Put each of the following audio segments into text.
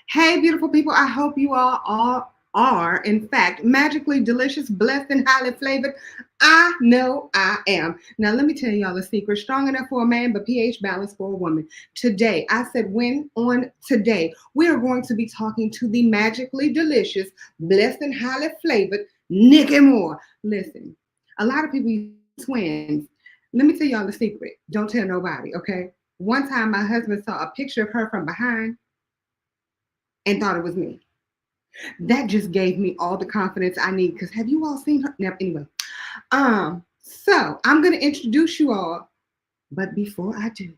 Hey, beautiful people. I hope you all are, in fact, magically delicious, blessed, and highly flavored. I know I am. Now, let me tell y'all a secret. Strong enough for a man, but pH balanced for a woman. Today, I said when on today, we are going to be talking to the magically delicious, blessed, and highly flavored Niki Moore. Listen, a lot of people use twins. Let me tell y'all the secret. Don't tell nobody, okay? One time, my husband saw a picture of her from behind and thought it was me. That just gave me all the confidence I need. Because have you all seen her? Now, anyway, so I'm gonna introduce you all, but before I do,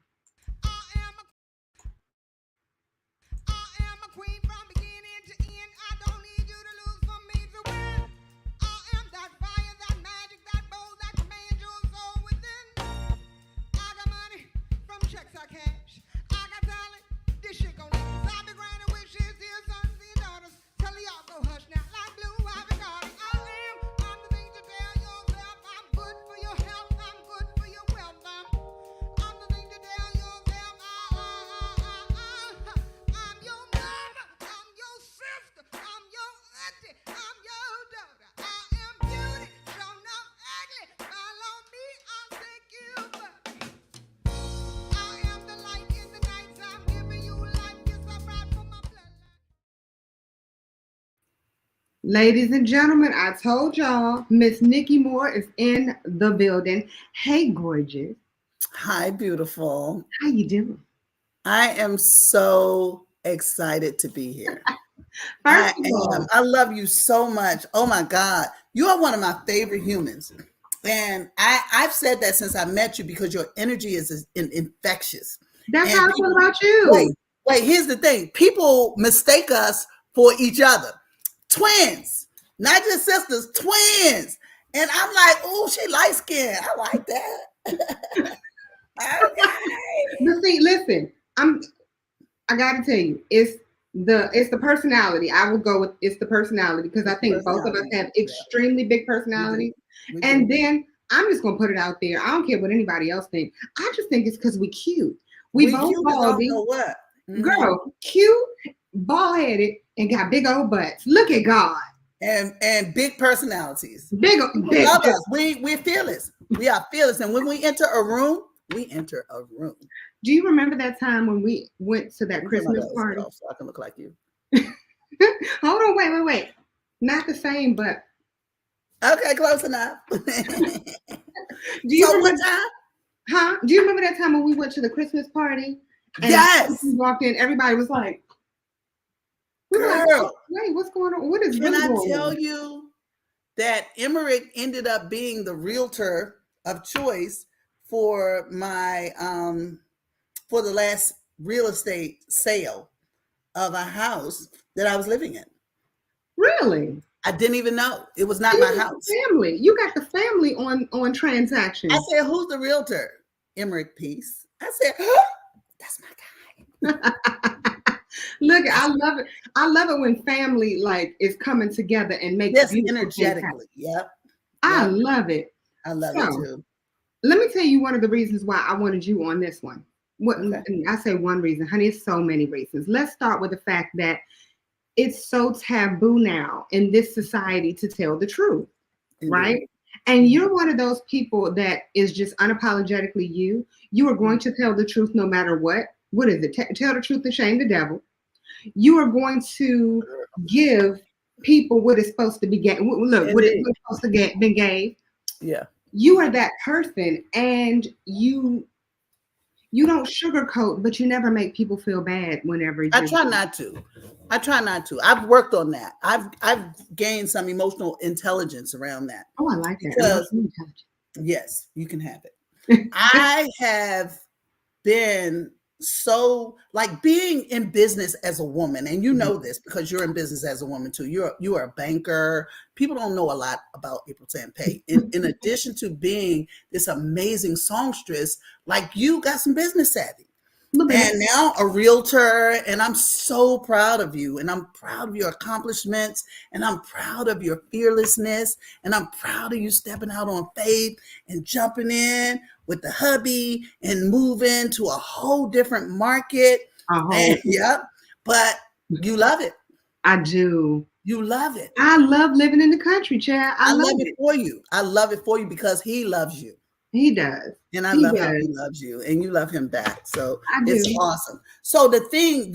ladies and gentlemen, I told y'all Miss Niki Moore is in the building. Hey, gorgeous. Hi, beautiful. How you doing? I am so excited to be here. First of all, I love you so much. Oh my God. You are one of my favorite humans. And I've said that since I met you because your energy is infectious. that's And how I feel about you. wait, here's the thing. People mistake us for each other. Twins, not just sisters, twins. And I'm like, oh, she light skinned. I like that. Okay. But see, listen, I gotta tell you, it's the personality. I will go with it's the personality because I think both of us have extremely big personalities. And then I'm just gonna put it out there. I don't care what anybody else thinks. I just think it's because we cute. We both cute baldy. know what? Girl, cute, bald headed, and got big old butts. Look at God. And big personalities. Big love us. We're fearless. We are fearless. And when we enter a room, we enter a room. Do you remember that time when we went to that Christmas party? So I can look like you. Hold on, wait. Not the same, but okay, close enough. Do you remember what time? Huh? Do you remember that time when we went to the Christmas party? And yes. We walked in, everybody was like, girl, like, wait, what's going on? What is Can really I going tell on? you that Emmerich ended up being the realtor of choice for my for the last real estate sale of a house that I was living in. Really? I didn't even know. It was not my house. Family. You got the family on transactions. I said, who's the realtor? Emmerich Peace. I said, oh, that's my guy. Look, I love it. I love it when family like is coming together and makes this energetically. Yep. I love it. I love it too. Let me tell you one of the reasons why I wanted you on this one. I say one reason, honey, it's so many reasons. Let's start with the fact that it's so taboo now in this society to tell the truth, right? And you're one of those people that is just unapologetically you. You are going to tell the truth no matter what. What is it? Tell the truth and shame the devil. You are going to give people what is supposed to be look, what is supposed to get been gave. Yeah. You are that person, and you don't sugarcoat, but you never make people feel bad whenever you I try not to. I've worked on that. I've gained some emotional intelligence around that. Oh, I like that. Yes, you can have it. I have been so like being in business as a woman, and you know this because you're in business as a woman too. You are a banker. People don't know a lot about April Tampay. In addition to being this amazing songstress, like you got some business savvy. And now a realtor, and I'm so proud of you, and I'm proud of your accomplishments, and I'm proud of your fearlessness, and I'm proud of you stepping out on faith and jumping in with the hubby and moving to a whole different market. And, but You love it. I do. You love it. I love living in the country, Chad. I I love love it it. for you. I love it for you because he loves you. He does. And I He love how he does. loves you and you love him back. So I it's do. awesome. So the thing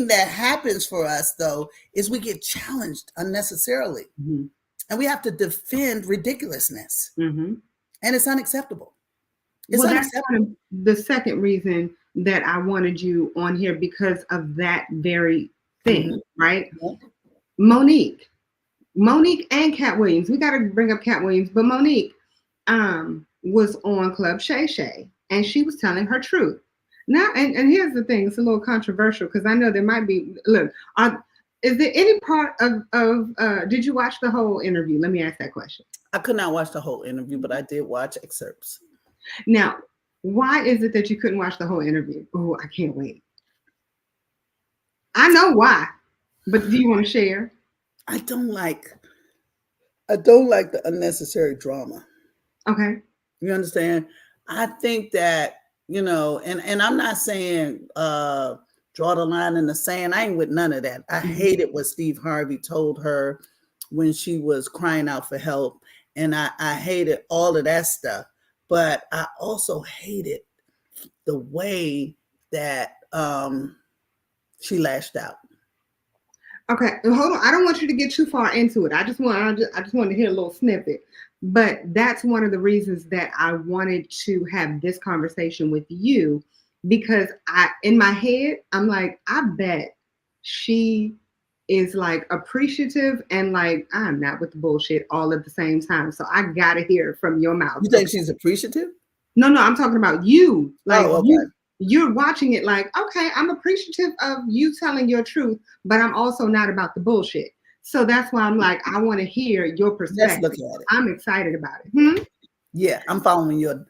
that happens for us though is we get challenged unnecessarily. Mm-hmm. And we have to defend ridiculousness. Mm-hmm. And it's unacceptable. It's Well, that's unacceptable. kind of the second reason that I wanted you on here, because of that very thing, right? Monique and Katt Williams. We got to bring up Katt Williams, but Monique was on Club Shay Shay, and she was telling her truth. Now, and here's the thing: it's a little controversial because I know there might be. Look, is there any part of did you watch the whole interview? Let me ask that question. I could not watch the whole interview, but I did watch excerpts. Now, why is it that you couldn't watch the whole interview? Oh, I can't wait. I know why, but do you want to share? I don't like the unnecessary drama. Okay. You understand? I think that, and I'm not saying draw the line in the sand. I ain't with none of that. I hated what Steve Harvey told her when she was crying out for help. And I hated all of that stuff. But I also hated the way that she lashed out. Okay, hold on. I don't want you to get too far into it. I just want to hear a little snippet. But that's one of the reasons that I wanted to have this conversation with you, because in my head, I'm like, I bet she is like appreciative and like, I'm not with the bullshit all at the same time. So I gotta hear it from your mouth. You think she's appreciative? No, I'm talking about you. Like, okay. You're watching it like, okay, I'm appreciative of you telling your truth, but I'm also not about the bullshit. So that's why I'm like, I want to hear your perspective. Let's look at it. I'm excited about it. Yeah, I'm following your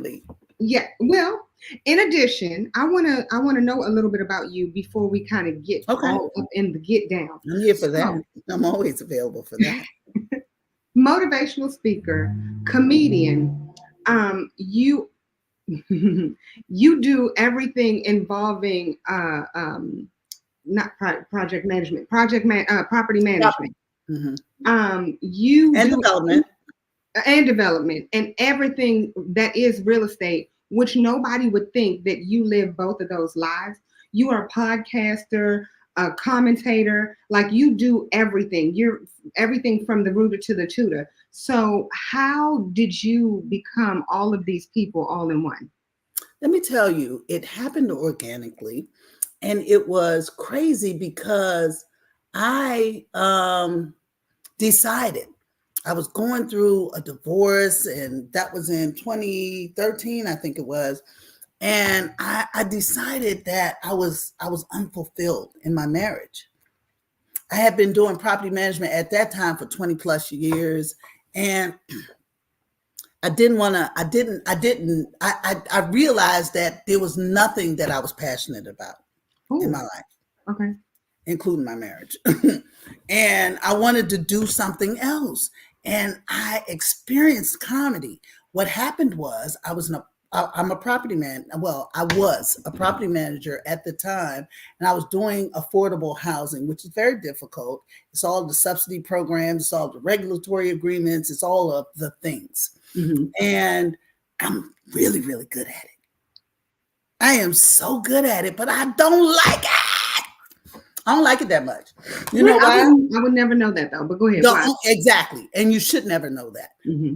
lead. Yeah. Well, in addition, I wanna know a little bit about you before we kind of get all up in the get down. I'm here for that. I'm always available for that. Motivational speaker, comedian. You you do everything involving not project management, property management. You and do development and everything that is real estate, which nobody would think that you live both of those lives. You are a podcaster, a commentator, like you do everything. You're everything from the rooter to the tutor. So how did you become all of these people all in one? Let me tell you, it happened organically, and it was crazy because I decided I was going through a divorce, and that was in 2013, I think it was. And I decided that I was unfulfilled in my marriage. I had been doing property management at that time for 20 plus years. And I realized that there was nothing that I was passionate about in my life. Okay. Including my marriage. And I wanted to do something else. And I experienced comedy. What happened was I'm a property man. Well, I was a property manager at the time, and I was doing affordable housing, which is very difficult. It's all the subsidy programs, it's all the regulatory agreements, it's all of the things. And I'm really, really good at it. I am so good at it, but I don't like it. I don't like it that much. You know why? I would never know that though, but go ahead. Exactly. And you should never know that.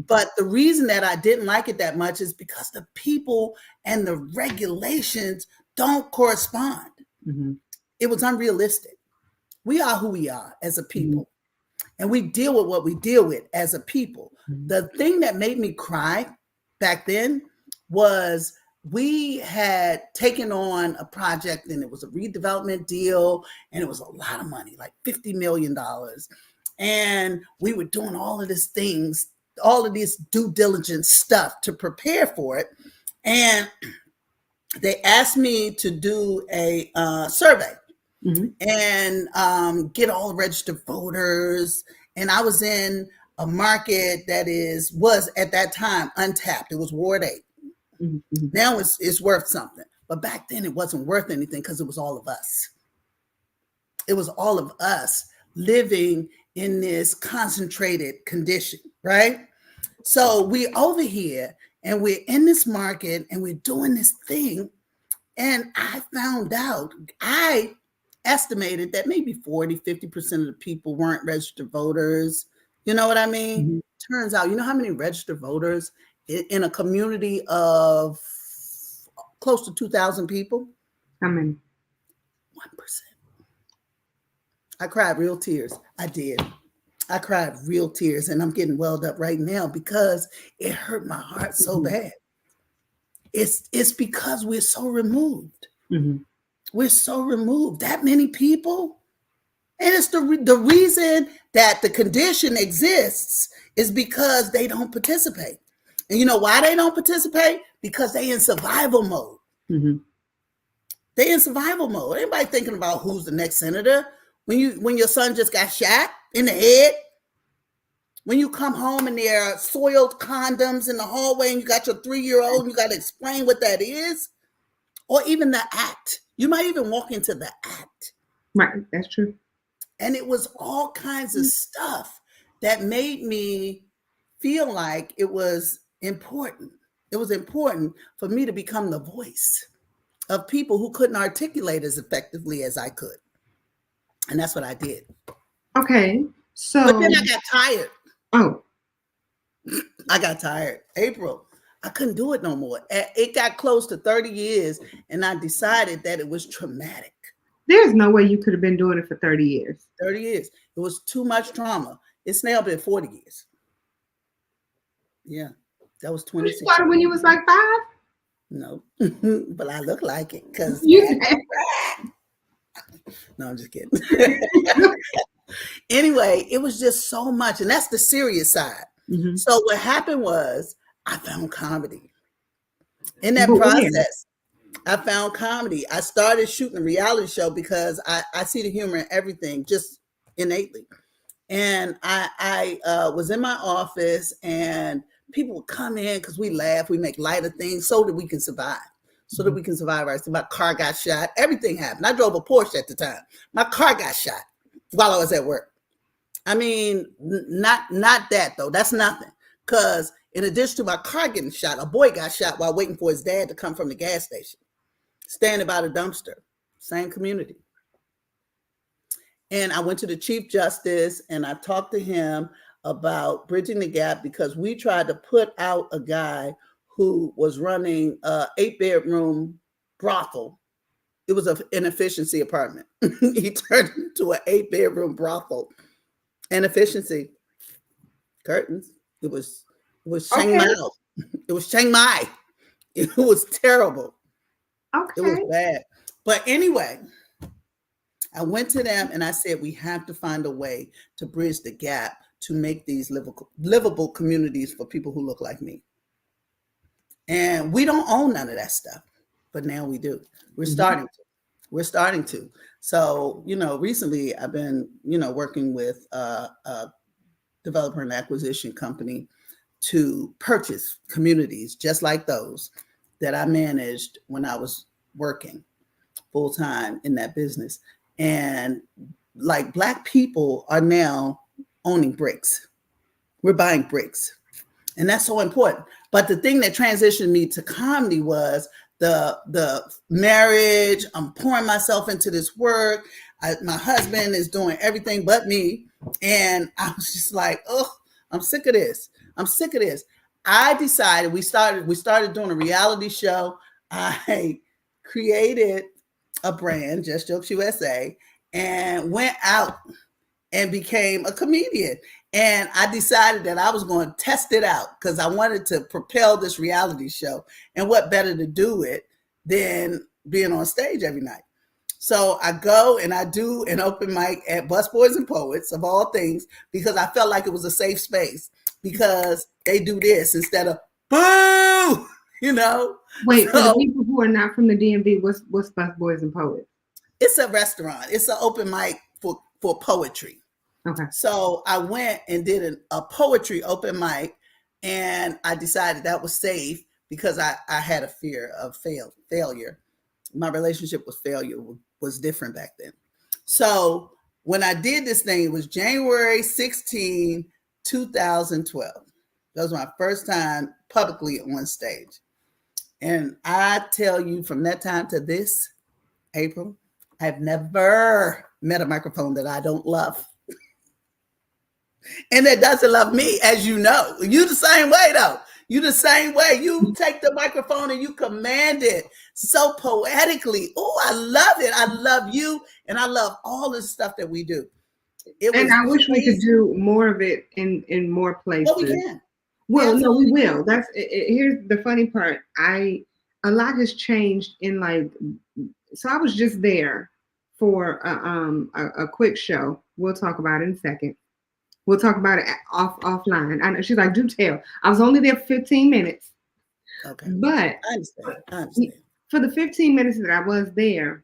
But the reason that I didn't like it that much is because the people and the regulations don't correspond. It was unrealistic. We are who we are as a people. And we deal with what we deal with as a people. The thing that made me cry back then was we had taken on a project, and it was a redevelopment deal, and it was a lot of money, like $50 million. And we were doing all of these things, all of this due diligence stuff to prepare for it. And they asked me to do a survey and get all registered voters. And I was in a market that was at that time untapped. It was Ward 8. Now it's worth something. But back then it wasn't worth anything because it was all of us. It was all of us living in this concentrated condition, right? So we over here and we're in this market and we're doing this thing. And I found out, I estimated that maybe 40-50% of the people weren't registered voters. You know what I mean? Mm-hmm. Turns out, you know how many registered voters in a community of close to 2,000 people? How many? 1%. I cried real tears. I did. I cried real tears, and I'm getting welled up right now because it hurt my heart so bad. It's because we're so removed. Mm-hmm. We're so removed. That many people. And it's the reason that the condition exists is because they don't participate. And you know why they don't participate? Because they in survival mode. Mm-hmm. They in survival mode. Anybody thinking about who's the next senator? When your son just got shot in the head? When you come home and there are soiled condoms in the hallway and you got your 3-year-old and you got to explain what that is? Or even the act. You might even walk into the act. Right, that's true. And it was all kinds of stuff that made me feel like it was important. It was important for me to become the voice of people who couldn't articulate as effectively as I could. And that's what I did. Okay, so. But then I got tired. Oh. I got tired. April, I couldn't do it no more. It got close to 30 years, and I decided that it was traumatic. There's no way you could have been doing it for 30 years. 30 years. It was too much trauma. It's now been 40 years. Yeah, that was 26. You started when you was like 5? No, but I look like it because. No, I'm just kidding. Anyway, it was just so much, and that's the serious side. Mm-hmm. So what happened was I found comedy. In that process, I found comedy. I started shooting a reality show because I see the humor in everything, just innately. And I was in my office, and people would come in because we laugh, we make light of things so that we can survive. So that we can survive. My car got shot. Everything happened. I drove a Porsche at the time. My car got shot while I was at work. I mean, not that though. That's nothing. Because in addition to my car getting shot, a boy got shot while waiting for his dad to come from the gas station, standing by the dumpster. Same community. And I went to the Chief Justice and I talked to him about bridging the gap because we tried to put out a guy who was running a 8-bedroom brothel. It was an efficiency apartment. He turned into an 8-bedroom brothel. And efficiency. Curtains. It was Chiang Mai. It was Chiang Mai. It was terrible. Okay. It was bad. But anyway, I went to them and I said, we have to find a way to bridge the gap to make these livable communities for people who look like me. And we don't own none of that stuff, but now we do. We're starting to. We're starting to. So, recently I've been, working with a developer and acquisition company to purchase communities just like those that I managed when I was working full time in that business. And like Black people are now owning bricks. We're buying bricks. And that's so important. But the thing that transitioned me to comedy was the marriage. I'm pouring myself into this work. My husband is doing everything but me. And I was just like, oh, I'm sick of this. I'm sick of this. I decided we started doing a reality show. I created a brand, Just Jokes USA, and went out and became a comedian. And I decided that I was going to test it out because I wanted to propel this reality show. And what better to do it than being on stage every night? So I go and I do an open mic at Busboys and Poets, of all things, because I felt like it was a safe space because they do this instead of boo, Wait, for the people who are not from the DMV, what's Busboys and Poets? It's a restaurant. It's an open mic for poetry. Okay. So I went and did a poetry open mic, and I decided that was safe because I had a fear of failure. My relationship with failure was different back then. So when I did this thing, it was January 16, 2012. That was my first time publicly on stage. And I tell you, from that time to this, April, I've never met a microphone that I don't love. And that doesn't love me, as you know. You the same way, though. You the same way. You take the microphone and you command it so poetically. Oh, I love it. I love you. And I love all the stuff that we do. And I wish we could do more of it in more places. Well, we can. Well, no, we will. That's here's the funny part. A lot has changed in like. So I was just there for a quick show. We'll talk about it in a second. We'll talk about it offline. I know she's like, do tell. I was only there for 15 minutes. Okay. But I understand. For the 15 minutes that I was there,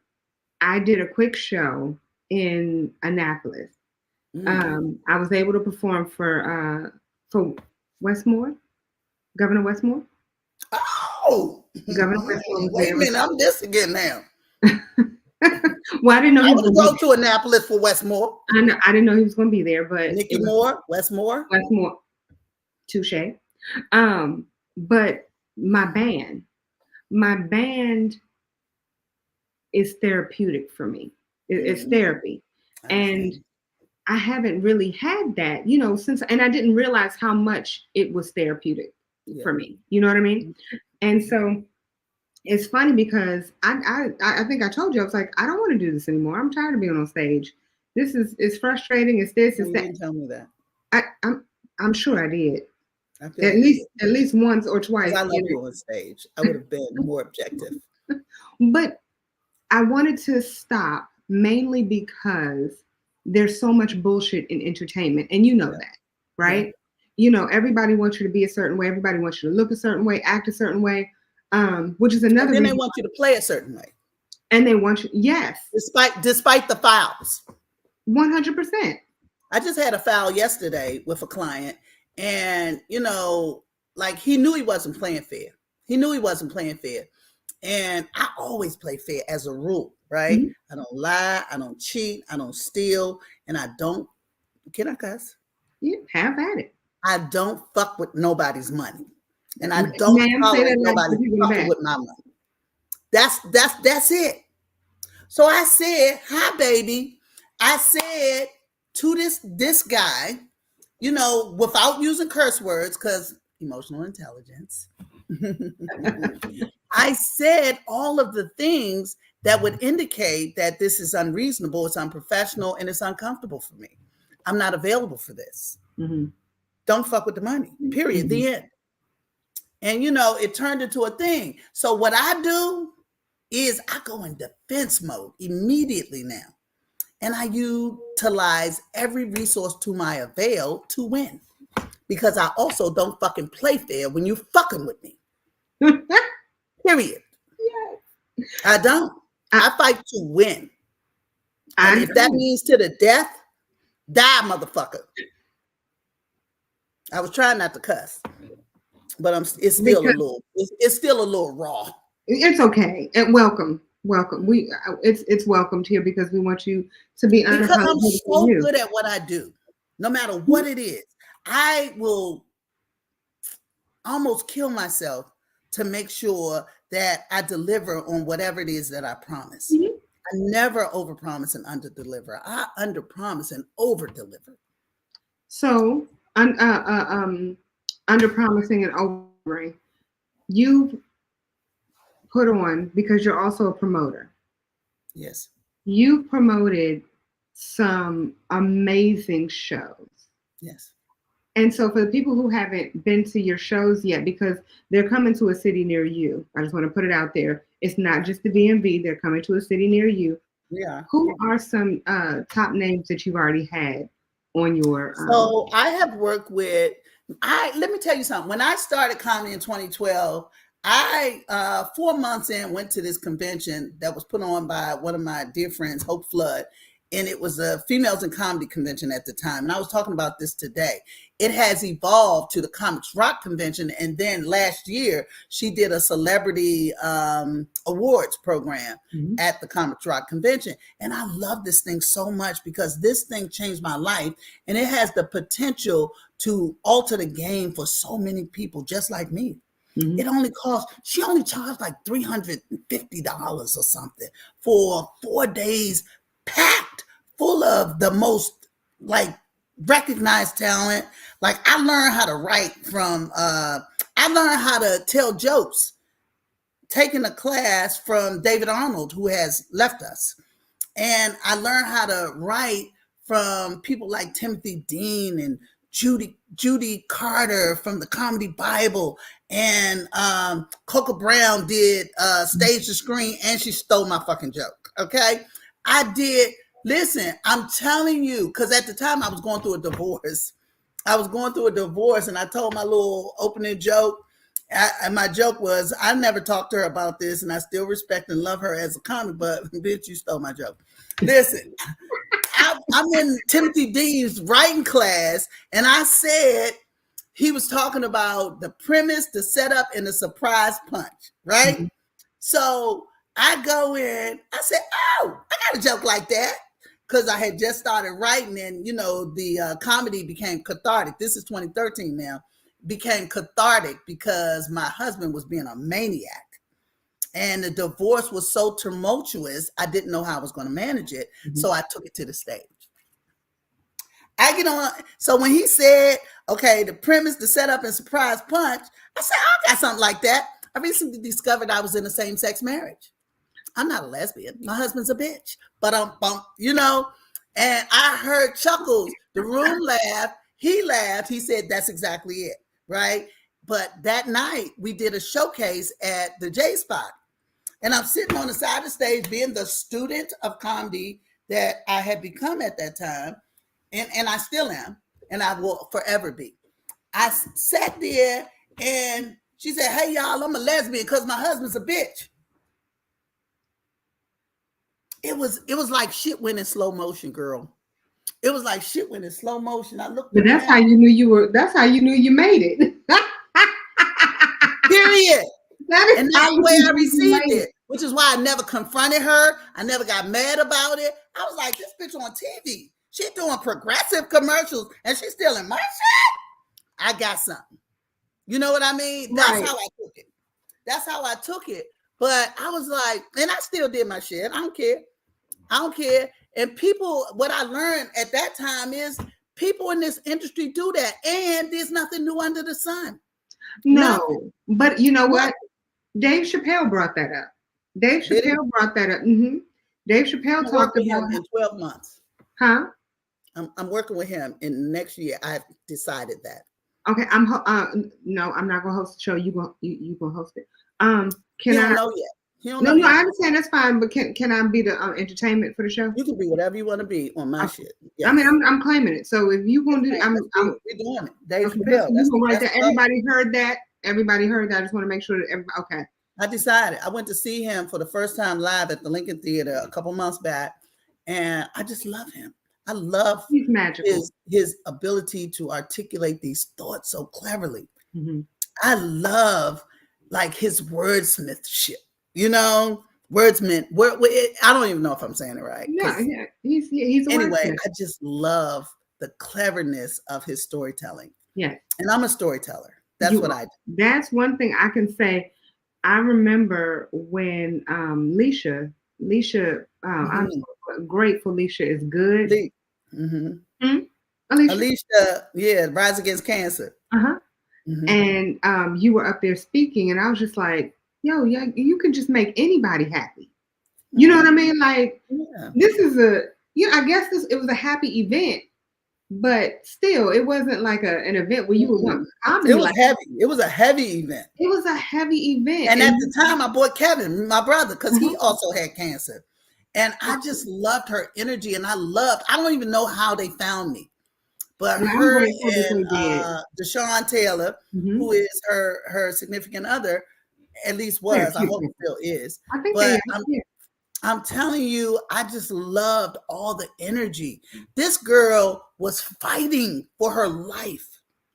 I did a quick show in Annapolis. I was able to perform for Westmore, Governor Westmore. Oh, Governor Westmore. Wait a minute, I'm this again now. Well, I didn't know I would go to Annapolis for Westmore. I didn't know he was going to be there, but Niki Moore, Westmore, touche. But my band is therapeutic for me. It's therapy, and I haven't really had that, since, and I didn't realize how much it was therapeutic for me. You know what I mean? And so it's funny because I think I told you, I was like, I don't want to do this anymore. I'm tired of being on stage. It's frustrating. It's this. It's that. You didn't tell me that. I'm sure I did. At least once or twice. I love you on stage. I would have been more objective. But I wanted to stop mainly because there's so much bullshit in entertainment, and you know that, right? Yeah. Everybody wants you to be a certain way. Everybody wants you to look a certain way, act a certain way. Which is another. And then they want you to play a certain way. And they want you, yes. Despite the fouls. 100%. I just had a foul yesterday with a client, and like he knew he wasn't playing fair. And I always play fair as a rule, right? Mm-hmm. I don't lie, I don't cheat, I don't steal, and I don't. Can I cuss? Yeah, have at it. I don't fuck with nobody's money. And I don't tolerate nobody fucking with my money. That's it. So I said, hi, baby. I said to this guy, without using curse words, because emotional intelligence. I said all of the things that would indicate that this is unreasonable, it's unprofessional, and it's uncomfortable for me. I'm not available for this. Mm-hmm. Don't fuck with the money, period, the end. And, it turned into a thing. So what I do is I go in defense mode immediately now. And I utilize every resource to my avail to win. Because I also don't fucking play fair when you fucking with me. Period. Yes. I don't. I fight to win. And if that means to the death, die, motherfucker. I was trying not to cuss. But it's still a little raw. It's okay. And welcome. It's welcomed here because we want you to be honest. Because I'm so good at what I do, no matter what it is. I will almost kill myself to make sure that I deliver on whatever it is that I promise. Mm-hmm. I never overpromise and underdeliver. I underpromise and overdeliver. So, underpromising and overing, you've put on, because you're also a promoter. Yes. You promoted some amazing shows. Yes. And so for the people who haven't been to your shows yet, because they're coming to a city near you, I just want to put it out there. It's not just the DMV, they're coming to a city near you. Yeah. Who are some top names that you've already had on your... So I have worked with, let me tell you something. When I started comedy in 2012, I 4 months in went to this convention that was put on by one of my dear friends, Hope Flood, and it was a females in comedy convention at the time. And I was talking about this today. It has evolved to the Comics Rock convention. And then last year, she did a celebrity awards program at the Comics Rock convention. And I love this thing so much because this thing changed my life. And it has the potential to alter the game for so many people just like me. It only cost, she only charged like $350 or something for 4 days packed full of the most like recognized talent. Like I learned how to write from, I learned how to tell jokes, taking a class from David Arnold, who has left us. And I learned how to write from people like Timothy Dean and Judy Carter from the Comedy Bible, and Coca Brown did Stage to Screen, and she stole my fucking joke. Okay, I did. Listen, I'm telling you, because at the time I was going through a divorce. And I told my little opening joke. And my joke was, I never talked to her about this, and I still respect and love her as a comic, but bitch, you stole my joke. Listen, I'm in Timothy Dean's writing class, and I said he was talking about the premise, the setup, and the surprise punch, right? So I go in, I said, oh, I got a joke like that, because I had just started writing, and the comedy became cathartic. This is 2013 now. Became cathartic because my husband was being a maniac. And the divorce was so tumultuous, I didn't know how I was going to manage it. So I took it to the stage. I get on. So when he said, okay, the premise, the setup, and surprise punch, I said, I got something like that. I recently discovered I was in a same-sex marriage. I'm not a lesbian. My husband's a bitch. But and I heard chuckles. The room laughed. He laughed. He said, that's exactly it. Right. But that night we did a showcase at the J Spot. And I'm sitting on the side of the stage being the student of comedy that I had become at that time. And I still am. And I will forever be. I sat there and she said, hey, y'all, I'm a lesbian because my husband's a bitch. It was like shit went in slow motion, girl. It was like shit went in slow motion. I looked. But that's how you knew that's how you knew you made it. Period. And that's the way I received it. Which is why I never confronted her. I never got mad about it. I was like, this bitch on TV. She's doing progressive commercials and she's stealing my shit. I got something. You know what I mean? That's how I took it. That's how I took it. But I was like, and I still did my shit. I don't care. And people, what I learned at that time is people in this industry do that. And there's nothing new under the sun. No. But you know what? Dave Chappelle brought that up. Dave Chappelle talked about him in 12 months. Huh? I'm working with him in next year. I've decided that. Okay, no, I'm not gonna host the show. You gonna host it. He don't know yet. No, I understand, that's fine. But can I be the entertainment for the show? You can be whatever you want to be on my shit. Yes. I mean, I'm claiming it. So if you gonna do, we're doing it. Dave okay, Chappelle. Everybody heard that. I just want to make sure that everybody. Okay. I decided. I went to see him for the first time live at the Lincoln Theater a couple months back, and I just love him. I love he's magical. His ability to articulate these thoughts so cleverly. Mm-hmm. I love like his wordsmithship. Wordsmith. I don't even know if I'm saying it right. No, yeah, he's anyway. wordsmith. I just love the cleverness of his storytelling. Yeah, and I'm a storyteller. That's what I do. That's one thing I can say. I remember when Leisha, I'm so grateful Leisha is good. Alicia, yeah, Rise Against Cancer. And you were up there speaking, and I was just like, yo, yeah, you can just make anybody happy. You know what I mean? Like, this is I guess it was a happy event, but still, it wasn't like an event where you were going comedy. It was heavy. It was a heavy event. It was a heavy event. And at the time, my boy Kevin, my brother, because he also had cancer. And I just loved her energy. And I don't even know how they found me. But her and Deshaun Taylor, who is her significant other, at least was, I hope it still is. I think I'm telling you, I just loved all the energy. This girl was fighting for her life.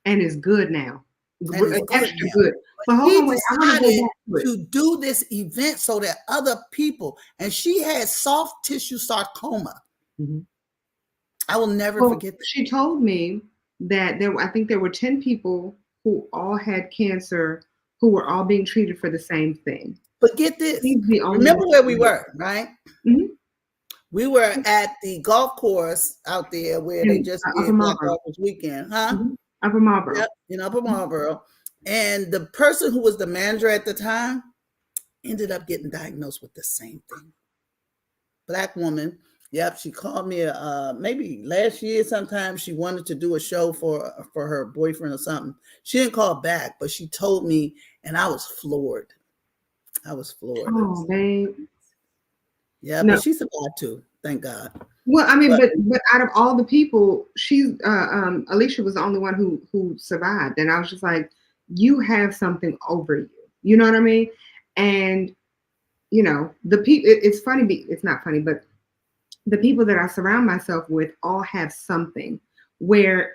And it's good now. And it's good Extra now. good. But hold She on, wait. I want to go decided back to it. to do this event so that other people, and she had soft tissue sarcoma. Mm-hmm. I will never forget that. She told me that I think there were 10 people who all had cancer who were all being treated for the same thing. But get this. Remember where we were, right? Mm-hmm. We were at the golf course out there where they just did Black Golfers Weekend, huh? Mm-hmm. Upper Marlboro. Yep, in Upper Marlboro. And the person who was the manager at the time ended up getting diagnosed with the same thing. Black woman. Yep, she called me maybe last year sometime. She wanted to do a show for her boyfriend or something. She didn't call back, but she told me, and I was floored. Oh, babe. Yeah, no. But she survived too. Thank God. Well, I mean, but out of all the people, Alicia was the only one who survived, and I was just like, you have something over you. You know what I mean? And you know, the people. It's funny. It's not funny, but the people that I surround myself with all have something where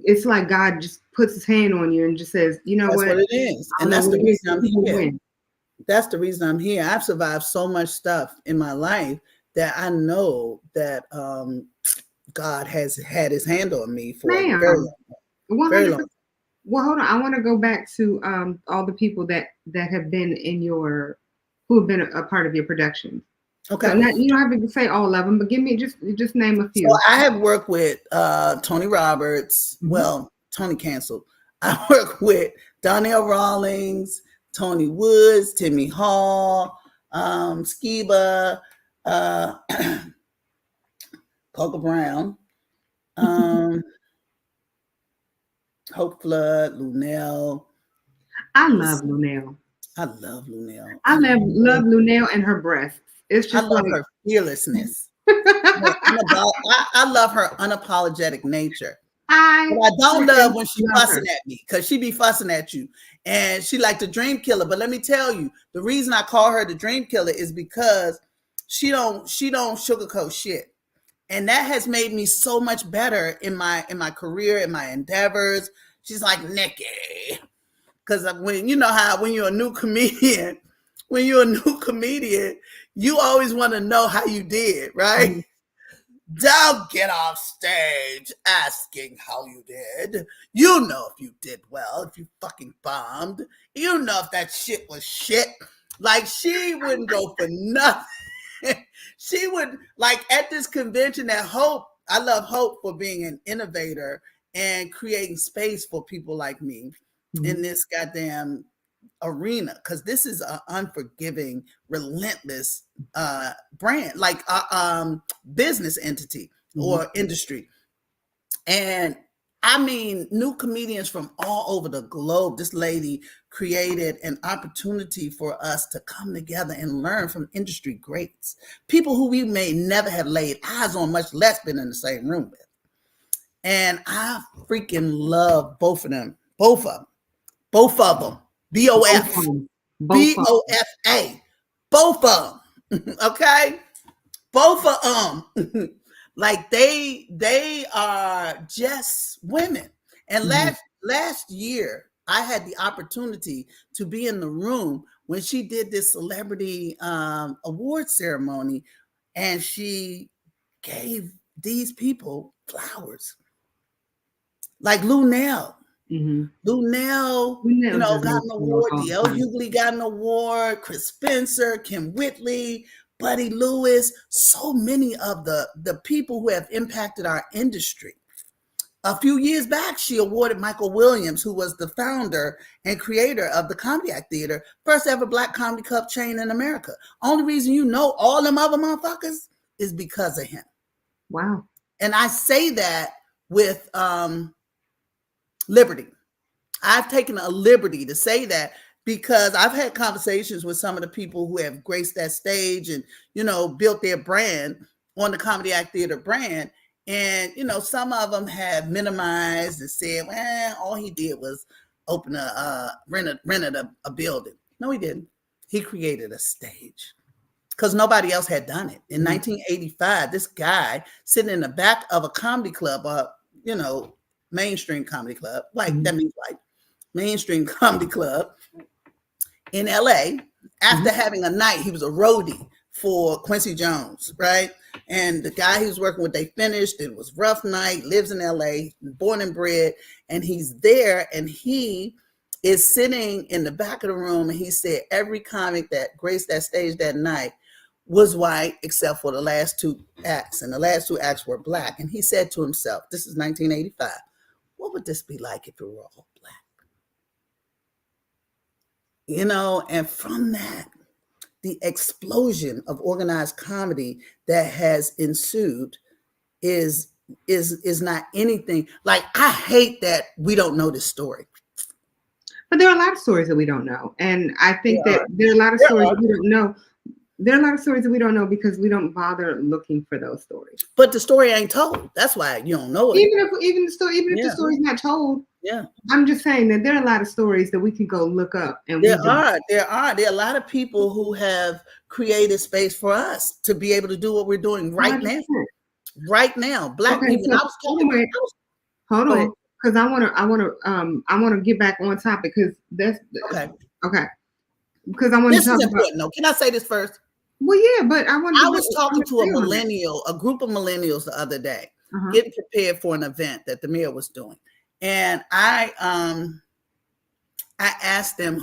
it's like God just puts his hand on you and just says, you know what? That's what it is. And that's the reason I'm here. That's the reason I'm here. I've survived so much stuff in my life that I know that God has had his hand on me for a very long time. Well, hold on. I want to go back to all the people that have been who have been a part of your production. Okay. So you don't have to say all of them, but give me just name a few. So I have worked with Tony Roberts. Mm-hmm. Well, Tony canceled. I worked with Donnell Rawlings, Tony Woods, Timmy Hall, Skiba, Coca Brown, Hope Flood, Lunell. I love Lunell. I love Lunell. I love Lunell and her breasts. It's just I love her fearlessness. I love her unapologetic nature. I don't love when she fussing at me, because she be fussing at you, and she like the dream killer. But let me tell you, the reason I call her the dream killer is because she don't sugarcoat shit, and that has made me so much better in my career, in my endeavors. She's like, Niki, because when you know how when you're a new comedian, you always want to know how you did, right? Mm-hmm. Don't get off stage asking how you did. You know if you did well, if you fucking bombed. You know if that shit was shit. Like, she wouldn't go for nothing. She would, like, at this convention at Hope, I love Hope for being an innovator and creating space for people like me in this goddamn arena, because this is an unforgiving, relentless brand, like business entity or industry. And I mean, new comedians from all over the globe. This lady created an opportunity for us to come together and learn from industry greats, people who we may never have laid eyes on, much less been in the same room with. And I freaking love both of them. Both of them. BOF. BOFA. Both of them. Okay? Both of them. Like, they are just women. And last year, I had the opportunity to be in the room when she did this celebrity award ceremony, and she gave these people flowers. Like Lunell. Lunell, you know, got an award. D.L. Hughley got an award. Chris Spencer, Kim Whitley, Buddy Lewis. So many of the people who have impacted our industry. A few years back, she awarded Michael Williams, who was the founder and creator of the Comedy Act Theater, first ever Black comedy club chain in America. Only reason you know all them other motherfuckers is because of him. Wow. And I say that with liberty. I've taken a liberty to say that because I've had conversations with some of the people who have graced that stage and, you know, built their brand on the Comedy Act Theater brand. And, you know, some of them have minimized and said, well, all he did was rented a building. No, he didn't. He created a stage. because nobody else had done it. In 1985, this guy sitting in the back of a comedy club, mainstream comedy club, that means like mainstream comedy club in LA, after having a night, he was a roadie for Quincy Jones, right? And the guy he was working with, they finished. It was a rough night, lives in LA, born and bred. And he's there, and he is sitting in the back of the room. And he said every comic that graced that stage that night was white except for the last two acts. And the last two acts were black. And he said to himself, this is 1985, what would this be like if it were all black? And from that, the explosion of organized comedy that has ensued is not anything. Like, I hate that we don't know this story. But there are a lot of stories that we don't know. And I think that there are a lot of stories that we don't know. There are a lot of stories that we don't know because we don't bother looking for those stories. But the story ain't told. That's why you don't know it. Even if the story's not told, I'm just saying that there are a lot of stories that we can go look up. And there are a lot of people who have created space for us to be able to do what we're doing right 100%. Now. Right now, Black people. So, hold on, because I want to get back on topic because that's okay. Because I want to talk about. No, can I say this first? Well, yeah, but I was talking to a group of millennials the other day, getting prepared for an event that the mayor was doing. And I asked them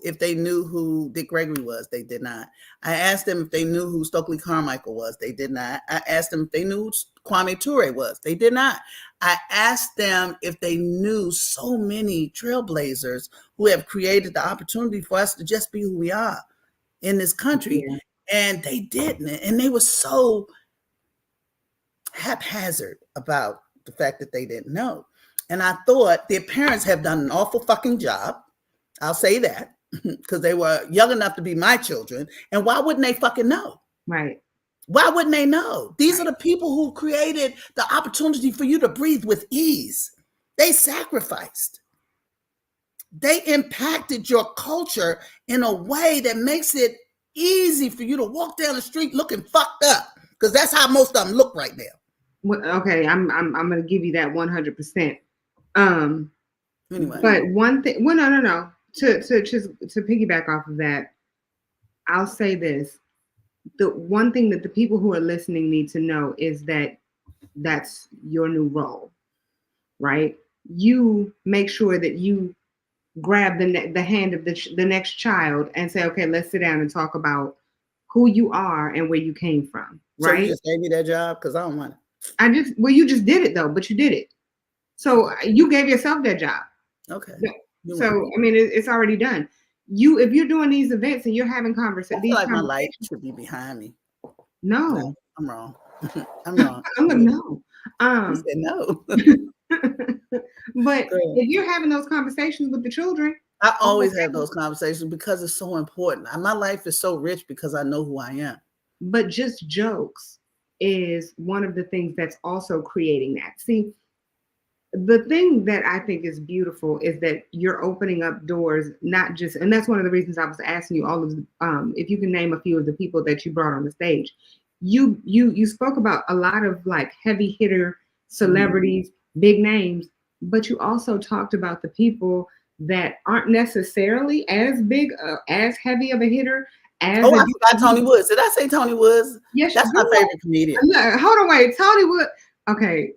if they knew who Dick Gregory was. They did not. I asked them if they knew who Stokely Carmichael was. They did not. I asked them if they knew who Kwame Ture was. They did not. I asked them if they knew so many trailblazers who have created the opportunity for us to just be who we are in this country. Yeah. And they didn't. And they were so haphazard about the fact that they didn't know. And I thought their parents have done an awful fucking job. I'll say that because they were young enough to be my children. And why wouldn't they fucking know? Right. Why wouldn't they know? These are the people who created the opportunity for you to breathe with ease. They sacrificed. They impacted your culture in a way that makes it easy for you to walk down the street looking fucked up, because that's how most of them look right now. Well, okay, I'm going to give you that 100%. Anyway, but one thing. Well, no. To piggyback off of that, I'll say this: the one thing that the people who are listening need to know is that that's your new role, right? You make sure that you grab the hand of the next child and say, okay, let's sit down and talk about who you are and where you came from, right? So you just gave me that job because I don't want it. You just did it though, but you did it. So you gave yourself that job. Okay. So I mean, it's already done. If you're doing these events and you're having conversations, I feel like my life should be behind me. No, I'm wrong. I'm wrong. No. You said no. But if you're having those conversations with the children, I always have those conversations because it's so important. My life is so rich because I know who I am. But just jokes is one of the things that's also creating that. See, the thing that I think is beautiful is that you're opening up doors, not just, and that's one of the reasons I was asking you all of if you can name a few of the people that you brought on the stage. You spoke about a lot of like heavy hitter celebrities, big names, but you also talked about the people that aren't necessarily as big, as heavy of a hitter. I forgot Tony Woods. Did I say Tony Woods? Yes, that's my favorite comedian. Hold on, wait, Tony Woods. Okay,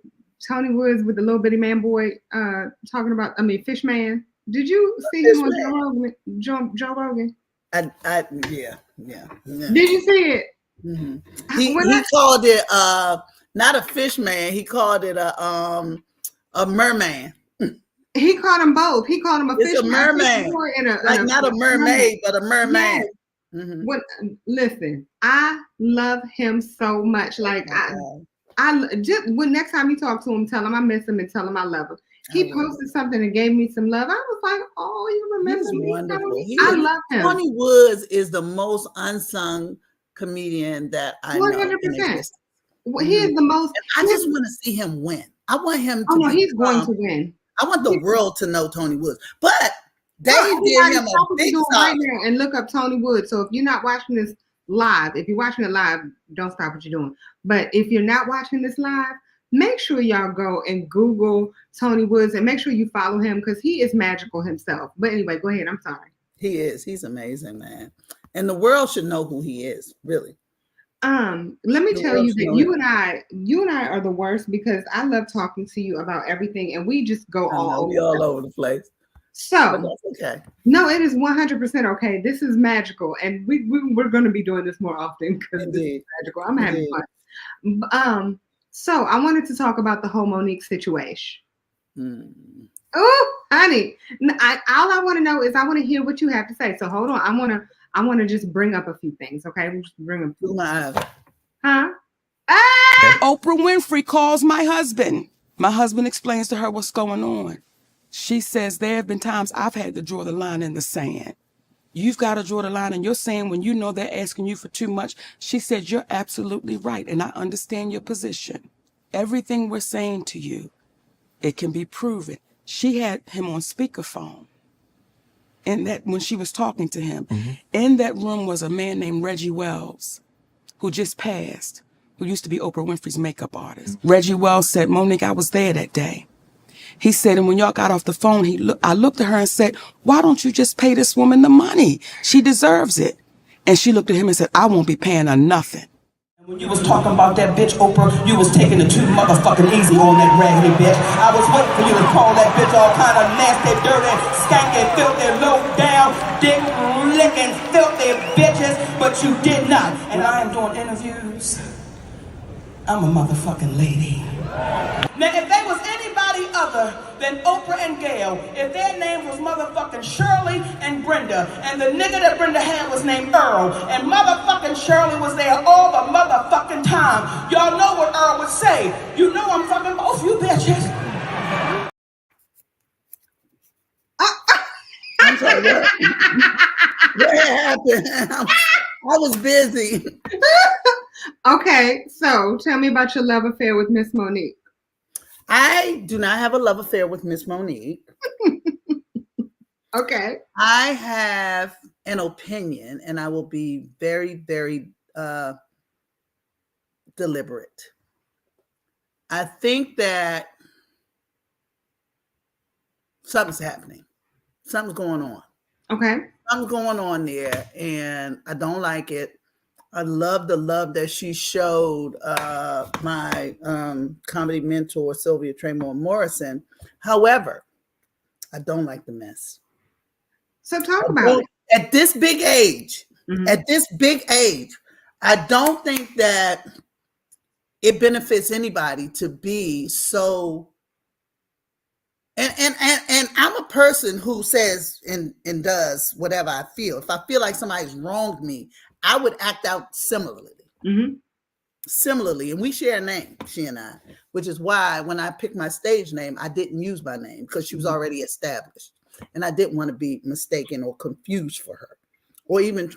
Tony Woods with the little bitty man boy talking about. Fish Man. Did you see him on Joe Rogan? Yeah. Did you see it? Mm-hmm. He called it not a fish man. He called it a merman. He called them both. He called him a fish merman, not a mermaid, but a merman. Yes. Mm-hmm. Listen, I love him so much. Like I just when next time you talk to him, tell him I miss him and tell him I love him. He posted something and gave me some love. I was like, oh, you remember me? Wonderful. I love him. Tony Woods is the most unsung comedian that I know. 100%. He is the most. I just want to see him win. I want him to. Oh no, he's going to win. I want the world to know Tony Woods, but they did him a big right now and look up Tony Woods. So if you're not watching this live, if you're watching it live, don't stop what you're doing. But if you're not watching this live, make sure y'all go and Google Tony Woods and make sure you follow him because he is magical himself. But anyway, go ahead. I'm sorry. He is. He's amazing, man. And the world should know who he is, really. Let me tell you that you and I are the worst because I love talking to you about everything and we just go all over the place. So but that's okay. No, it is 100% okay. This is magical, and we're going to be doing this more often because this is magical. I'm having fun. So I wanted to talk about the whole Monique situation. Oh, honey, all I want to know is I want to hear what you have to say. So hold on, I want to just bring up a few things. Okay, we'll just bring them. Huh? Oprah Winfrey calls my husband. My husband explains to her what's going on. She says there have been times I've had to draw the line in the sand. You've got to draw the line in your sand when you know they're asking you for too much. She said, you're absolutely right, and I understand your position. Everything we're saying to you, it can be proven. She had him on speakerphone. And that when she was talking to him, in that room was a man named Reggie Wells, who just passed, who used to be Oprah Winfrey's makeup artist. Reggie Wells said, Monique, I was there that day. He said, and when y'all got off the phone, I looked at her and said, why don't you just pay this woman the money? She deserves it. And she looked at him and said, I won't be paying her nothing. When you was talking about that bitch Oprah, you was taking it too motherfucking easy on that raggedy bitch. I was waiting for you to call that bitch all kind of nasty, dirty, skanky, filthy, low down, dick licking, filthy bitches, but you did not. And I am doing interviews. I'm a motherfucking lady. Now, if there was anybody other than Oprah and Gail, if their name was motherfucking Shirley and Brenda, and the nigga that Brenda had was named Earl, and motherfucking Shirley was there all the motherfucking time, y'all know what Earl would say. You know I'm fucking both you bitches. I'm sorry, what happened? I was busy. Okay, so tell me about your love affair with Miss Monique. I do not have a love affair with Miss Monique. Okay. I have an opinion, and I will be very, very deliberate. I think that something's happening. Something's going on. Okay. Something's going on there, and I don't like it. I love the love that she showed my comedy mentor, Sylvia Tremore Morrison. However, I don't like the mess. So talk about it. At this big age, I don't think that it benefits anybody to be so. And I'm a person who says and does whatever I feel. If I feel like somebody's wronged me, I would act out similarly. Similarly, and we share a name, she and I, which is why when I picked my stage name, I didn't use my name because she was already established. And I didn't want to be mistaken or confused for her or even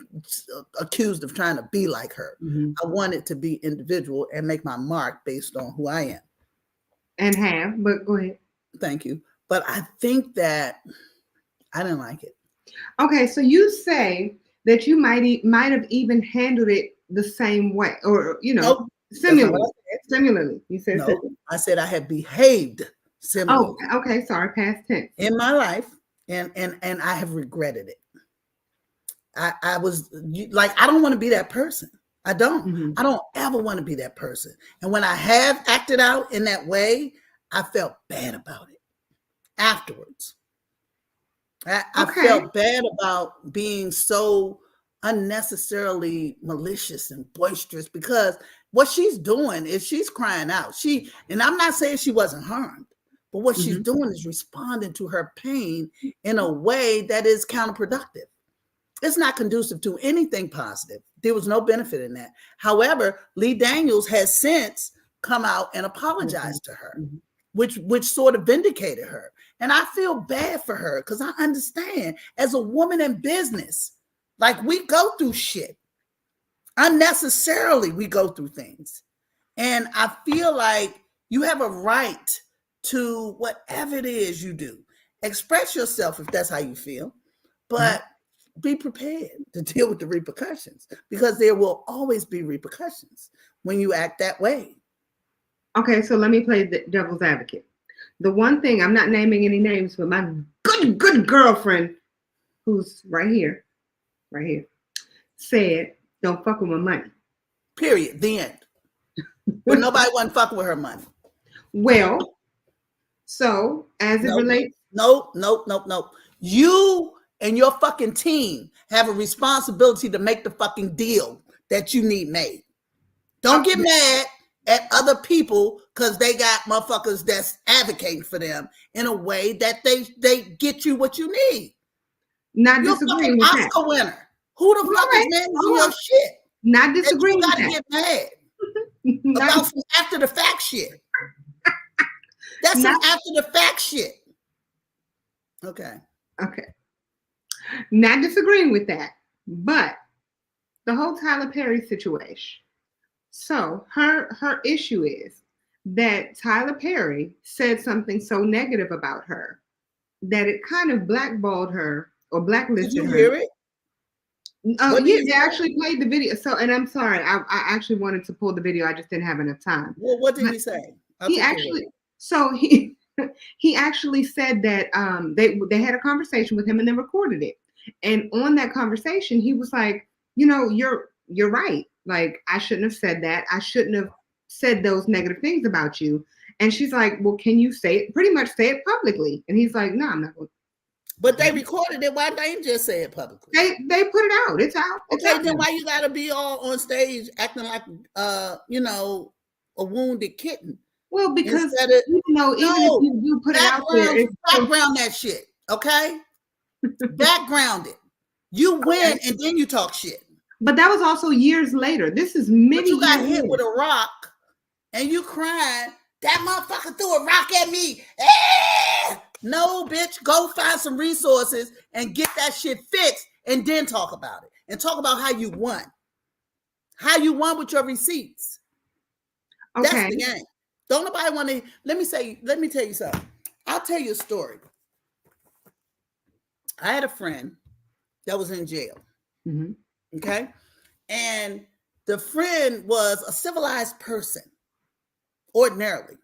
accused of trying to be like her. I wanted to be individual and make my mark based on who I am. And have, but go ahead. Thank you. But I think that I didn't like it. Okay, so you say that you might have even handled it the same way, or similarly. You said no. I said I had behaved similarly. Oh, okay. Sorry, past tense. In my life, and I have regretted it. I was like, I don't want to be that person. I don't. I don't ever want to be that person. And when I have acted out in that way, I felt bad about it afterwards. I felt bad about being so unnecessarily malicious and boisterous because what she's doing is she's crying out. And I'm not saying she wasn't harmed, but what she's doing is responding to her pain in a way that is counterproductive. It's not conducive to anything positive. There was no benefit in that. However, Lee Daniels has since come out and apologized to her, which sort of vindicated her. And I feel bad for her because I understand as a woman in business, like we go through shit. Unnecessarily, we go through things. And I feel like you have a right to whatever it is you do. Express yourself if that's how you feel. But be prepared to deal with the repercussions, because there will always be repercussions when you act that way. Okay, so let me play the devil's advocate. The one thing, I'm not naming any names, but my good girlfriend, who's right here, said, don't fuck with my money. Period. The end. But nobody wasn't fucking with her money. Well, so as it relates. Nope. You and your fucking team have a responsibility to make the fucking deal that you need made. Don't get mad at other people because they got motherfuckers that's advocating for them in a way that they get you what you need. Not disagreeing with that. Oscar winner. Who the fuck is managing your shit? Not disagreeing with that. You gotta get mad about some after the fact shit. That's some after the fact shit. Okay. Not disagreeing with that, but the whole Tyler Perry situation. So her issue is that Tyler Perry said something so negative about her that it kind of blackballed her or blacklisted her. Did you hear it? Oh, yeah, they actually played the video. So, and I'm sorry, I actually wanted to pull the video. I just didn't have enough time. Well, what did he say? He actually said that they had a conversation with him and then recorded it. And on that conversation, he was like, you're right. Like, I shouldn't have said that. I shouldn't have said those negative things about you. And she's like, well, can you pretty much say it publicly? And he's like, no, I'm not going to. But they recorded it. Why they just say it publicly? They put it out. It's out. Then why you gotta be all on stage acting like a wounded kitten? Well, because even if you do put it out there, background that shit. Okay, background it. You win and then you talk shit. But that was also years later. This is many. But you got hit with a rock and you crying. That motherfucker threw a rock at me. No, bitch, go find some resources and get that shit fixed and then talk about it. And talk about how you won. How you won with your receipts. Okay. That's the game. Don't nobody want to, let me tell you something. I'll tell you a story. I had a friend that was in jail. Mm-hmm. Okay? And the friend was a civilized person, ordinarily.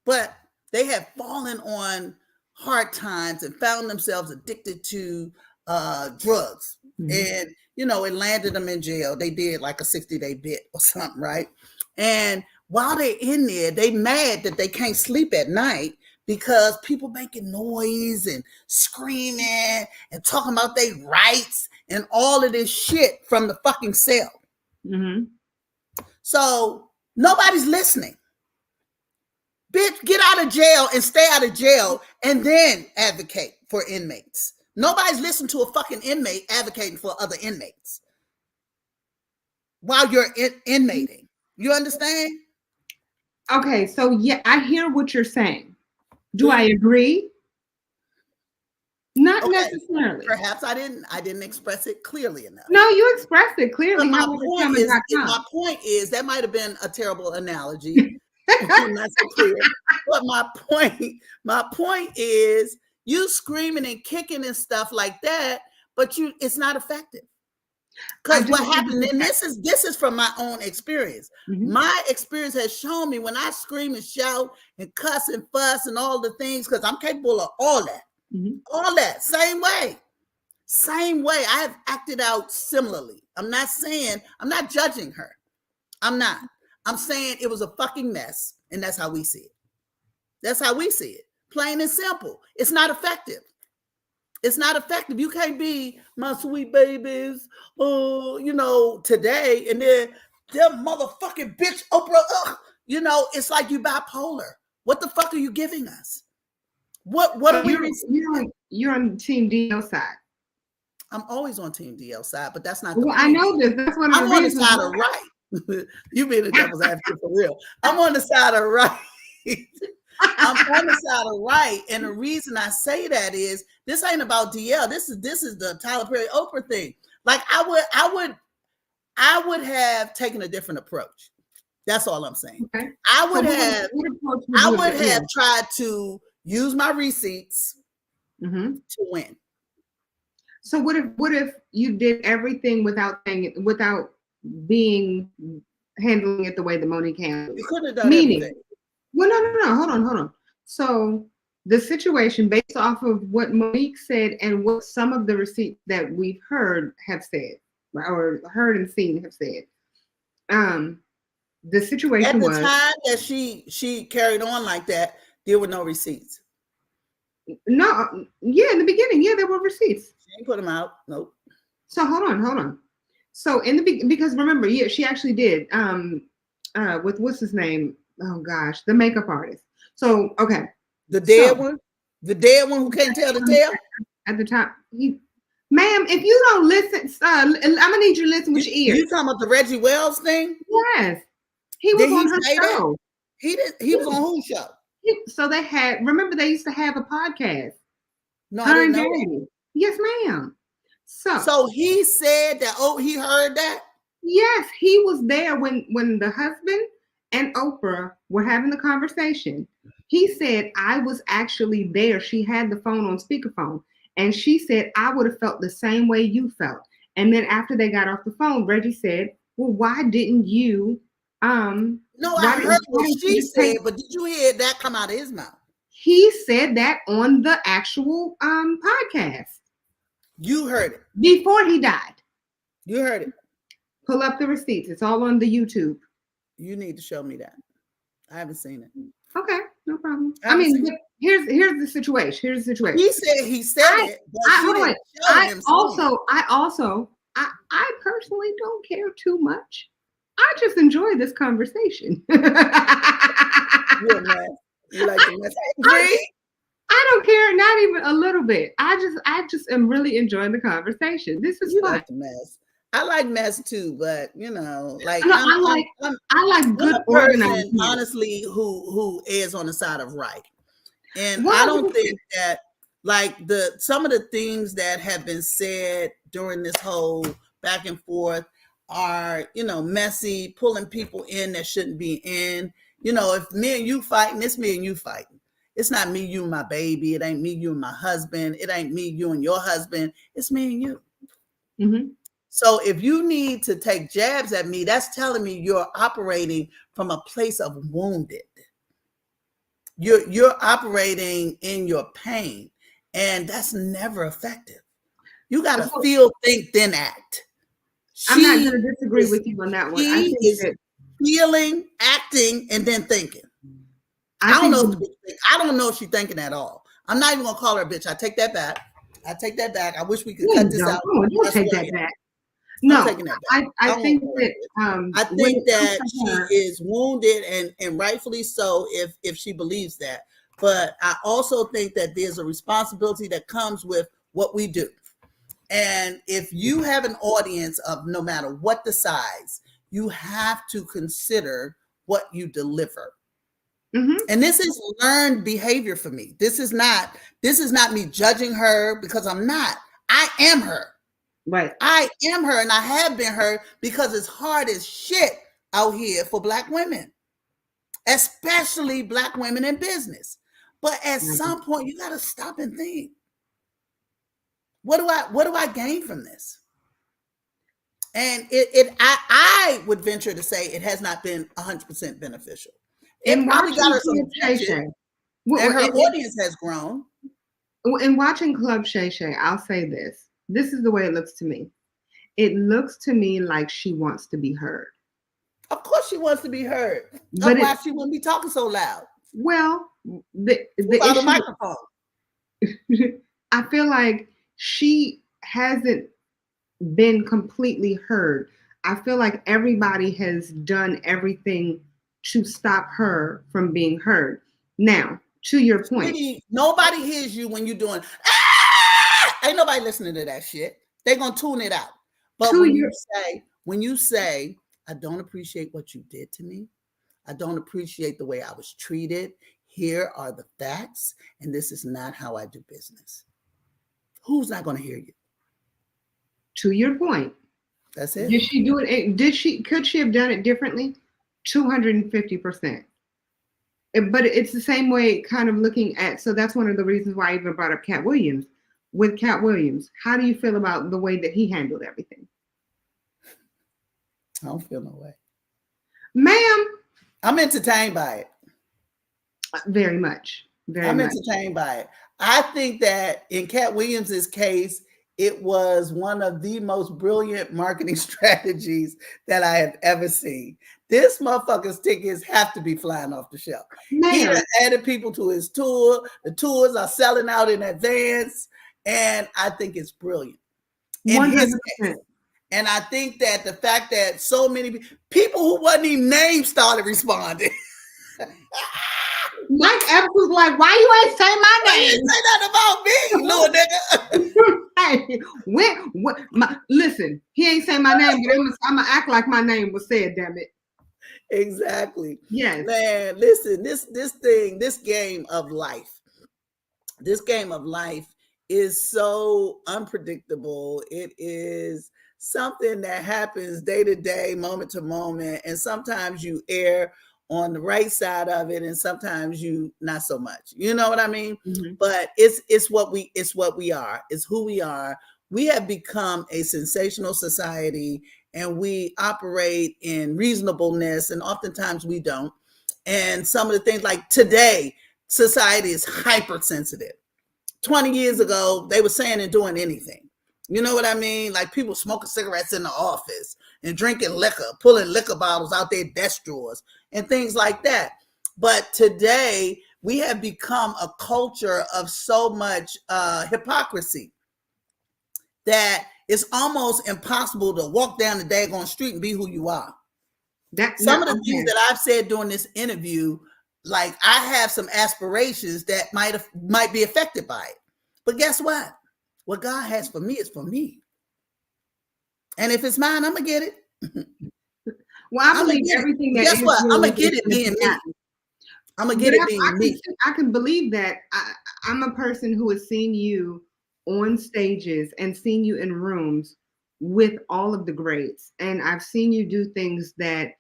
But they had fallen on hard times and found themselves addicted to drugs. Mm-hmm. And, it landed them in jail. They did like a 60-day bit or something, right? And while they're in there, they mad that they can't sleep at night because people making noise and screaming and talking about their rights and all of this shit from the fucking cell. Mm-hmm. So nobody's listening. Bitch, get out of jail and stay out of jail and then advocate for inmates. Nobody's listening to a fucking inmate advocating for other inmates while you're inmating. You understand? Okay, so yeah, I hear what you're saying. Do I agree? Not necessarily. Perhaps I didn't express it clearly enough. No, you expressed it clearly. My point is that might have been a terrible analogy. Not so clear. But my point is you screaming and kicking and stuff like that, but it's not effective. Because what happened, and this is from my own experience. Mm-hmm. My experience has shown me when I scream and shout and cuss and fuss and all the things, because I'm capable of all that. Mm-hmm. All that. Same way. I have acted out similarly. I'm not judging her. I'm not. I'm saying it was a fucking mess, and that's how we see it. That's how we see it. Plain and simple. It's not effective. It's not effective. You can't be my sweet babies, today, and then them motherfucking bitch Oprah. It's like you bipolar. What the fuck are you giving us? What are we? You're on Team DL side. I'm always on Team DL side, but that's not. I know this. That's what I'm on the side of right. You being the devil's advocate for real. I'm on the side of right. I'm on the side of right, and the reason I say that is this ain't about DL. This is the Tyler Perry Oprah thing. Like I would have taken a different approach. That's all I'm saying. Okay. I would have tried to use my receipts to win. So what if you did everything without saying it, without being handling it the way that Monique handled You it? could have done Meaning, everything. well, no, hold on. So the situation, based off of what Monique said and what some of the receipts that we've heard have said, or heard and seen have said, the At situation the was time that she carried on like that, there were no receipts. no, yeah, in the beginning, yeah, there were receipts. She didn't put them out. Nope. So hold on. So in the because remember, yeah, she actually did. With what's his name? Oh gosh, the makeup artist. So okay, The dead one who can't tell the tale. at the top, ma'am, if you don't listen, I'm gonna need you to listen with your ears. You talking about the Reggie Wells thing? Yes, he was on her show. He did. He was on whose show? So they had. Remember, they used to have a podcast. No, I didn't know that. Yes, ma'am. So he said that. Oh, he heard that. Yes, he was there when the husband and Oprah were having the conversation. He said, I was actually there. She had the phone on speakerphone. And she said, I would have felt the same way you felt. And then after they got off the phone, Reggie said, well, why didn't you? No, I heard what she said, but did you hear that come out of his mouth? He said that on the actual podcast. You heard it. Before he died. You heard it. Pull up the receipts. It's all on the YouTube. You need to show me that. I haven't seen it. Okay, no problem. I mean, here's the situation. He said it. But I personally don't care too much. I just enjoy this conversation. You're mad. You like the mess. I don't care, not even a little bit. I just am really enjoying the conversation. This is fun. Like the mess. I like mess too, but you know, like I like good organized. Honestly, who is on the side of right, and I don't think that like some of the things that have been said during this whole back and forth are messy, pulling people in that shouldn't be in. If me and you fighting, it's me and you fighting. It's not me, you, and my baby. It ain't me, you, and my husband. It ain't me, you, and your husband. It's me and you. Mm-hmm. So if you need to take jabs at me, that's telling me you're operating from a place of wounded. You're operating in your pain, and that's never effective. You got to feel, think, then act. I'm not going to disagree with you on that one. I think is feeling, acting, and then thinking. I don't know if she's thinking at all. I'm not even going to call her a bitch. I take that back. I wish we could cut this out. Don't take that back. No, I think that she is wounded and rightfully so if she believes that. But I also think that there's a responsibility that comes with what we do. And if you have an audience of no matter what the size, you have to consider what you deliver. Mm-hmm. And this is learned behavior for me. This is not me judging her because I'm not. I am her. Right. I am her and I have been her because it's hard as shit out here for Black women, especially Black women in business. But at some point, you got to stop and think. What do I gain from this? And I would venture to say it has not been 100% beneficial. It probably got her some attention, and her audience has grown. In watching Club Shay Shay, I'll say this. This is the way it looks to me. It looks to me like she wants to be heard. Of course she wants to be heard. Otherwise she wouldn't be talking so loud. Well, the microphone. I feel like she hasn't been completely heard. I feel like everybody has done everything to stop her from being heard. Now, to your point. Nobody hears you when you're doing, ain't nobody listening to that shit. They're going to tune it out. But when you say, I don't appreciate what you did to me. I don't appreciate the way I was treated. Here are the facts. And this is not how I do business. Who's not going to hear you? To your point. That's it. Did she do it? Could she have done it differently? 250%. But it's the same way kind of looking at, so that's one of the reasons why I even brought up Katt Williams. with Katt Williams. How do you feel about the way that he handled everything? I don't feel no way. Ma'am. I'm entertained by it. Very much. I'm entertained by it. I think that in Katt Williams's case, it was one of the most brilliant marketing strategies that I have ever seen. This motherfucker's tickets have to be flying off the shelf. He added people to his tour. The tours are selling out in advance, and I think it's brilliant. 100%. And I think that the fact that so many people who wasn't even named started responding. Mike Epps was like, why you ain't say my name? You ain't say nothing about me, little nigga. Listen, he ain't say my name, but I'm going to act like my name was said, damn it. Exactly. Yes. Man, listen, this game of life is so unpredictable. It is something that happens day to day, moment to moment, and sometimes you err on the right side of it, and sometimes you not so much. You know what I mean? Mm-hmm. But it's what we are. It's who we are. We have become a sensational society, and we operate in reasonableness, and oftentimes we don't. And some of the things, like today, society is hypersensitive. 20 years ago, they were saying and doing anything. You know what I mean? Like people smoking cigarettes in the office and drinking liquor, pulling liquor bottles out their desk drawers and things like that. But today we have become a culture of so much hypocrisy that it's almost impossible to walk down the daggone street and be who you are. Some of the things that I've said during this interview, like I have some aspirations that might be affected by it. But guess what? What God has for me is for me. And if it's mine, I'm going to get it. Well, I believe everything that guess what? I'm going to get it being me. I'm going to get it being me. I can believe that. I'm a person who has seen you on stages and seen you in rooms with all of the greats. And I've seen you do things that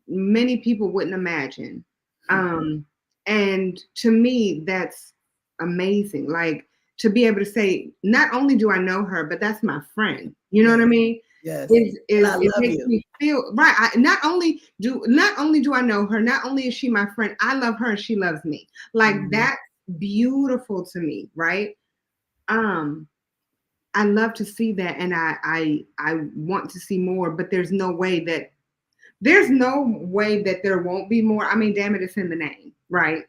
many people wouldn't imagine. And to me, that's amazing. Like, to be able to say, not only do I know her, but that's my friend. You know what I mean? Yes. It makes me feel right. Not only do I know her, not only is she my friend, I love her and she loves me. Like that's beautiful to me, right? I love to see that, and I want to see more, but there's no way that there won't be more. I mean, damn it, it's in the name, right?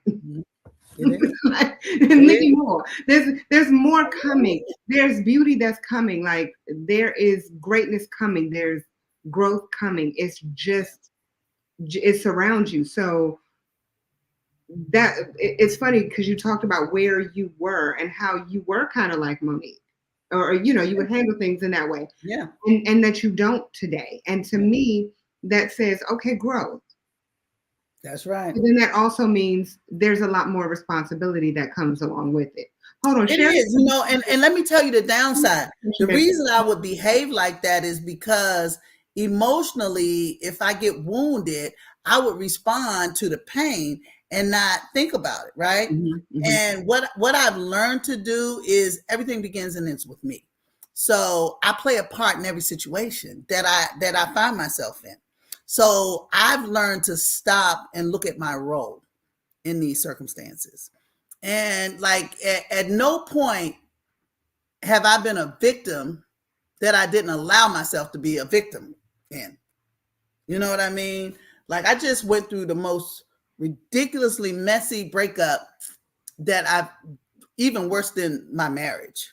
Niki Moore. There's more coming. There's beauty that's coming. Like there is greatness coming. There's growth coming. It surrounds you. So that it's funny because you talked about where you were and how you were kind of like Monique, or you would handle things in that way. Yeah. And that you don't today. And to me, that says, okay, growth. That's right. But then that also means there's a lot more responsibility that comes along with it. Hold on, it is, and let me tell you the downside. The reason I would behave like that is because emotionally, if I get wounded, I would respond to the pain and not think about it, right? Mm-hmm. And what I've learned to do is everything begins and ends with me. So I play a part in every situation that I find myself in. So I've learned to stop and look at my role in these circumstances. And like at no point have I been a victim that I didn't allow myself to be a victim in. You know what I mean? Like I just went through the most ridiculously messy breakup that I've, even worse than my marriage.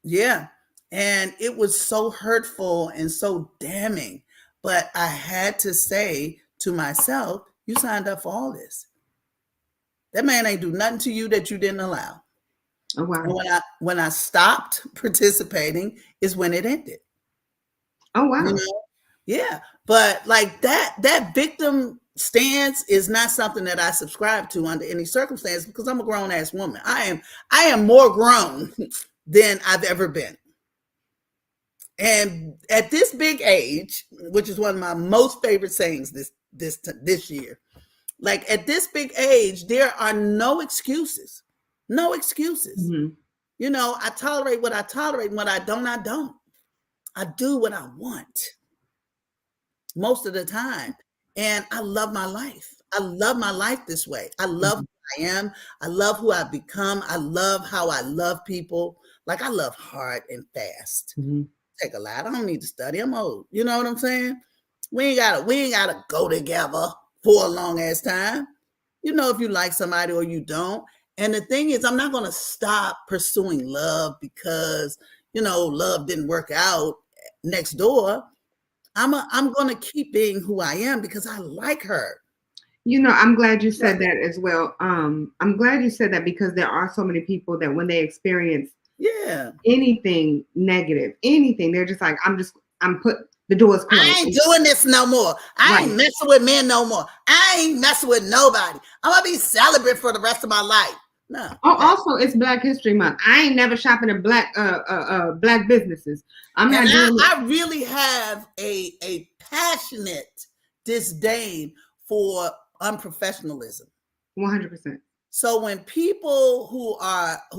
Yeah. And it was so hurtful and so damning. But I had to say to myself, you signed up for all this. That man ain't do nothing to you that you didn't allow. Oh, wow. And when I stopped participating is when it ended. Oh, wow. You know? Yeah. But like that victim stance is not something that I subscribe to under any circumstance, because I'm a grown ass woman. I am more grown than I've ever been. And at this big age, which is one of my most favorite sayings this year, like at this big age, there are no excuses. No excuses. Mm-hmm. You know, I tolerate what I tolerate, and what I don't, I don't. I do what I want most of the time. And I love my life. I love my life this way. I love who I am. I love who I've become. I love how I love people. Like, I love hard and fast. Take a lot. I don't need to study. I'm old. You know what I'm saying? We ain't gotta go together for a long ass time. You know if you like somebody or you don't. And the thing is, I'm not gonna stop pursuing love because, you know, love didn't work out next door. I'm gonna keep being who I am because I like her. You know, I'm glad you said that as well. I'm glad you said that because there are so many people that when they experience anything negative, anything, they're just like, I'm put the doors closed. I ain't doing this no more. I ain't messing with men no more. I ain't messing with nobody. I'm gonna be celibate for the rest of my life. No. Oh, also, it's Black History Month. I ain't never shopping at black businesses. I'm not doing it. I really have a passionate disdain for unprofessionalism. 100%. So when people who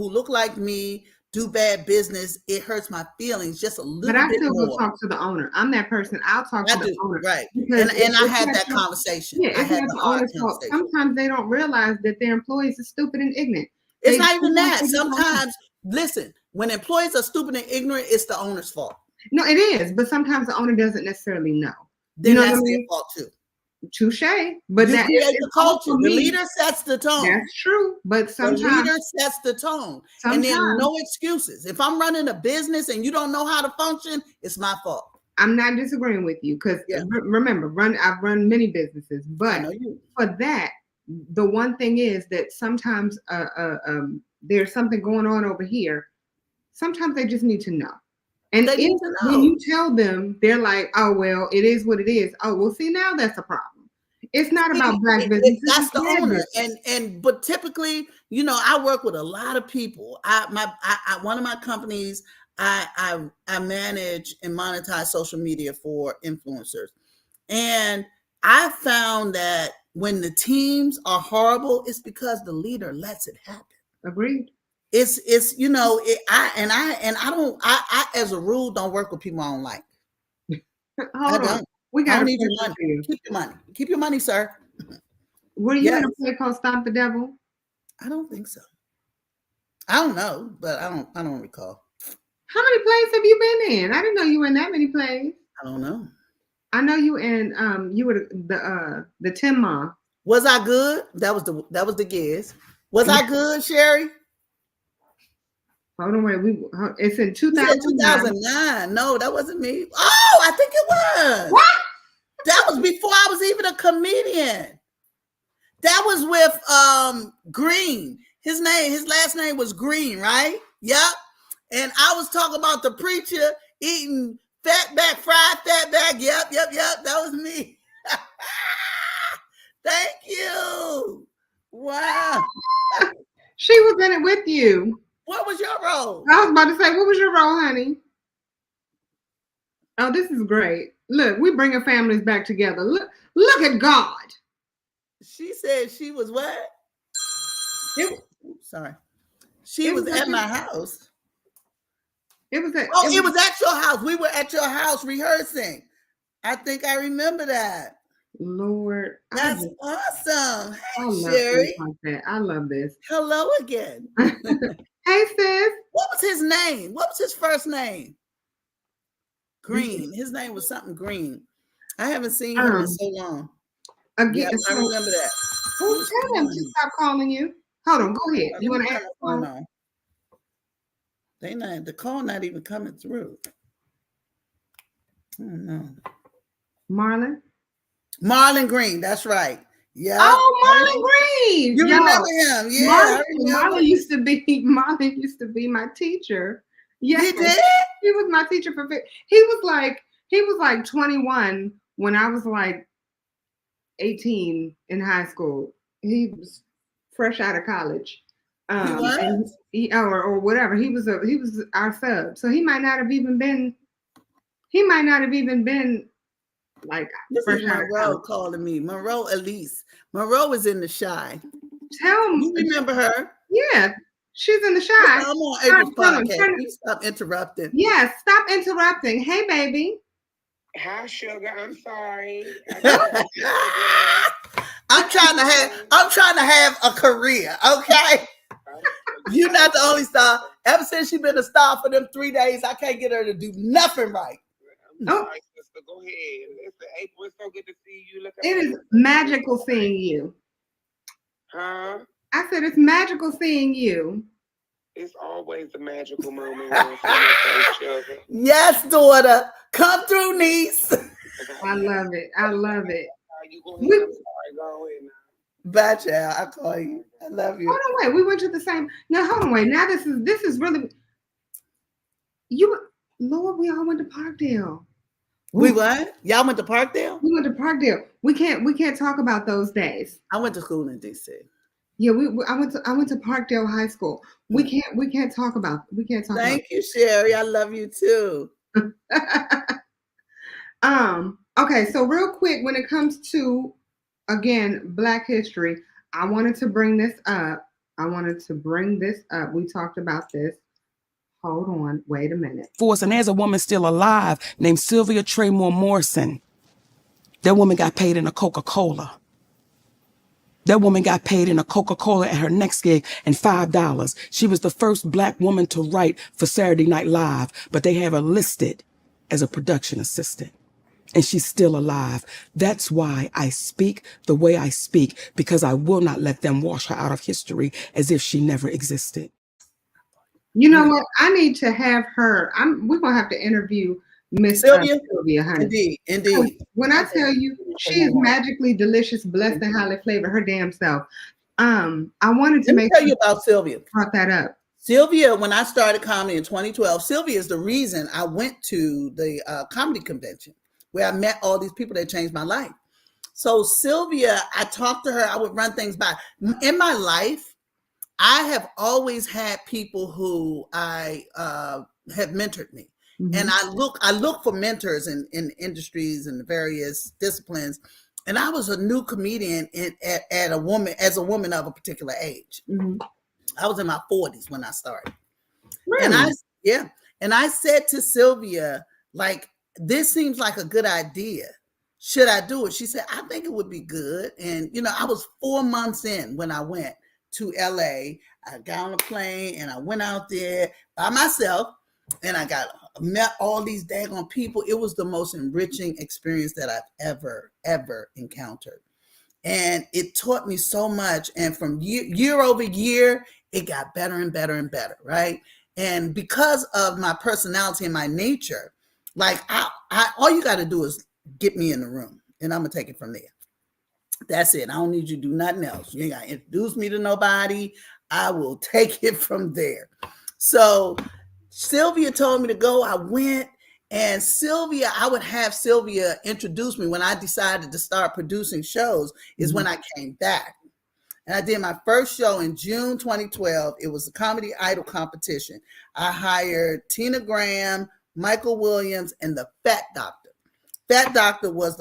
look like me do bad business, it hurts my feelings just a little bit more. But I still go talk to the owner. I'm that person. I'll talk to the owner. Right. And I had that conversation. Yeah, I had the owner talk. Sometimes they don't realize that their employees are stupid and ignorant. It's not even that. Sometimes, listen, when employees are stupid and ignorant, it's the owner's fault. No, it is. But sometimes the owner doesn't necessarily know. Then that's their fault too. Touche. But you create the culture. The leader sets the tone. That's true. But sometimes the leader sets the tone. And there are no excuses. If I'm running a business and you don't know how to function, it's my fault. I'm not disagreeing with you because remember, I've run many businesses, but for that, the one thing is that sometimes there's something going on over here. Sometimes they just need to know. And when you tell them, they're like, oh, well, it is what it is. Oh, well, see, now that's a problem. It's not about Black business. That's the owner. But typically, you know, I work with a lot of people. One of my companies, I manage and monetize social media for influencers. And I found that when the teams are horrible, it's because the leader lets it happen. Agreed. It's you know, I as a rule don't work with people I don't like. Hold on. We got to need your money. Keep your money. Keep your money, sir. Were you in a play called Stomp the Devil? I don't think so. I don't know, but I don't recall. How many plays have you been in? I didn't know you were in that many plays. I don't know. I know you in you were the Tim Ma. Was I good? That was the Giz. Was I good, Sherry? Hold on, wait. It's in 2009. No, that wasn't me. Oh, I think it was. What? That was before I was even a comedian. That was with Green. His last name was Green, right? Yep. And I was talking about the preacher eating fried fatback. Yep. That was me. Thank you. Wow. She was in it with you. What was your role? I was about to say, what was your role, honey? Oh, this is great. Look, we bringing families back together. Look at God. She said she was what? Sorry. She was at my house. It was at your house. We were at your house rehearsing. I think I remember that. Lord, that's awesome. Hey, Sherry. Like I love this. Hello again. Hey, sis. What was his name? What was his first name? Green. His name was something Green. I haven't seen him in so long. Again, I remember that. Tell him to stop calling you. Hold on, go ahead. You want to ask? No. The call not even coming through. Oh no. Marlon Green, that's right. Yeah. Oh, Marlon Green. You remember him? Yeah. Marlon used to be my teacher. Yeah. He did? He was my teacher he was like 21 when I was like 18 in high school. He was fresh out of college. Or whatever. He was our sub. So he might not have even been like this is Monroe calling me. Monroe Elise. Monroe is in the Shy. Tell me. You remember her? Yeah. She's in the Shy. I'm on April's podcast. Please stop interrupting. Yes, stop interrupting. Hey, baby. Hi, sugar. I'm sorry. I'm trying to have a career, okay? You're not the only star. Ever since she's been a star for them 3 days, I can't get her to do nothing right. Oh, sister, go ahead. Listen, April, it's so good to see you. Look, it is magical seeing you. Huh? I said it's magical seeing you. It's always a magical moment. Yes, daughter. Come through, niece. I love it. I love it. You go ahead. I'm sorry. Go ahead now. Bye, child. I call you. I love you. Hold on, wait. We went to the same. Now, hold on, wait. Now this is really. Lord, we all went to Parkdale. We what? Y'all went to Parkdale? We went to Parkdale. We can't talk about those days. I went to school in DC. Yeah, I went to Parkdale High School. We can't talk about. Thank you, Sherry. I love you too. Okay, so real quick, when it comes to, again, Black history, I wanted to bring this up. We talked about this. Hold on, wait a minute. And there's a woman still alive named Sylvia Tremore Morrison. That woman got paid in a Coca-Cola. That woman got paid in a Coca-Cola at her next gig and $5. She was the first Black woman to write for Saturday Night Live, but they have her listed as a production assistant. And she's still alive. That's why I speak the way I speak, because I will not let them wash her out of history as if she never existed. You know what? I need to have her. We're going to have to interview Miss Sylvia, honey. Indeed. When I tell you, she is magically delicious, blessed, and highly flavored, her damn self. I wanted to tell you about Sylvia. Brought that up. Sylvia, when I started comedy in 2012, Sylvia is the reason I went to the comedy convention where I met all these people that changed my life. So Sylvia, I talked to her. I would run things by. In my life, I have always had people who I have mentored me. Mm-hmm. And I look for mentors in industries and various disciplines. And I was a new comedian as a woman of a particular age. Mm-hmm. I was in my 40s when I started. Really? And I said to Sylvia, like, this seems like a good idea. Should I do it? She said, I think it would be good. And, I was 4 months in when I went to LA. I got on a plane and I went out there by myself and I met all these daggone people. It was the most enriching experience that I've ever encountered. And it taught me so much. And from year over year, it got better and better and better, right? And because of my personality and my nature, like all you got to do is get me in the room and I'm going to take it from there. That's it. I don't need you to do nothing else. You ain't got to introduce me to nobody. I will take it from there. So Sylvia told me to go. I went. And Sylvia, I would have Sylvia introduce me when I decided to start producing shows is when I came back. And I did my first show in June 2012. It was a Comedy Idol competition. I hired Tina Graham, Michael Williams, and the Fat Doctor. Fat Doctor was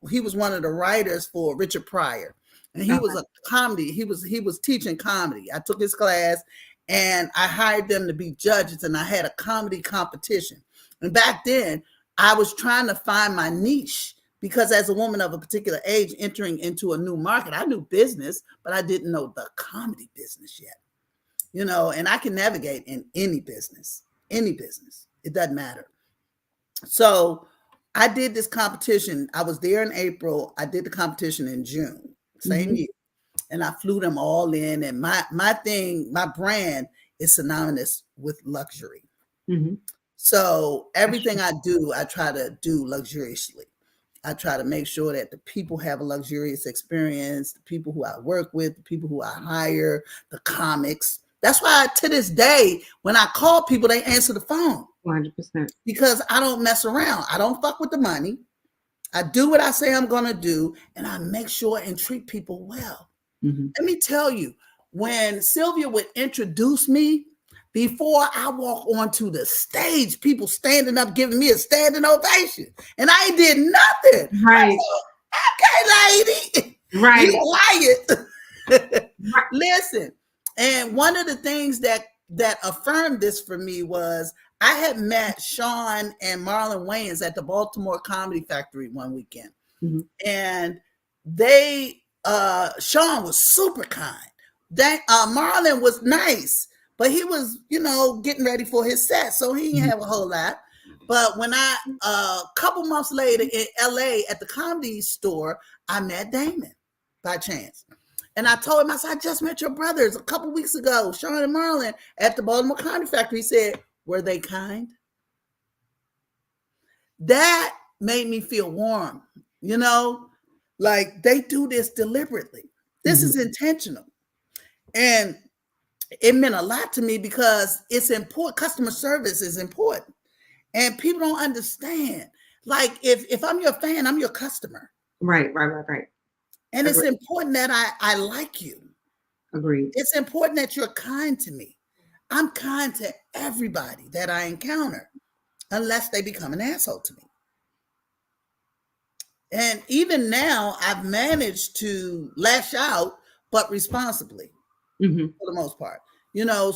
he was one of the writers for Richard Pryor. And he was a comedy. He was teaching comedy. I took his class and I hired them to be judges and I had a comedy competition. And back then, I was trying to find my niche because as a woman of a particular age entering into a new market, I knew business, but I didn't know the comedy business yet. And I can navigate in any business. It doesn't matter. So I did this competition. I was there in April. I did the competition in June, same year. And I flew them all in. And my brand is synonymous with luxury. Mm-hmm. So everything I do, I try to do luxuriously. I try to make sure that the people have a luxurious experience, the people who I work with, the people who I hire, the comics. That's why to this day, when I call people, they answer the phone. 100%. Because I don't mess around. I don't fuck with the money. I do what I say I'm going to do, and I make sure and treat people well. Mm-hmm. Let me tell you, when Sylvia would introduce me, before I walk onto the stage, people standing up giving me a standing ovation. And I ain't did nothing. Right. Okay, lady. Right. You quiet. Listen, And one of the things that affirmed this for me was I had met Sean and Marlon Wayans at the Baltimore Comedy Factory one weekend. Mhm. And they Sean was super kind. Marlon was nice, but he was, getting ready for his set, so he didn't have a whole lot. But when I a couple months later in LA at the Comedy Store, I met Damon by chance. And I told him, I said, I just met your brothers a couple weeks ago, Sean and Marlon, at the Baltimore Comedy Factory. He said, were they kind? That made me feel warm, like they do this deliberately. This is intentional. And it meant a lot to me because it's important. Customer service is important. And people don't understand. Like if I'm your fan, I'm your customer. Right. And it's important that I like you. Agreed. It's important that you're kind to me. I'm kind to everybody that I encounter, unless they become an asshole to me. And even now, I've managed to lash out, but responsibly, for the most part.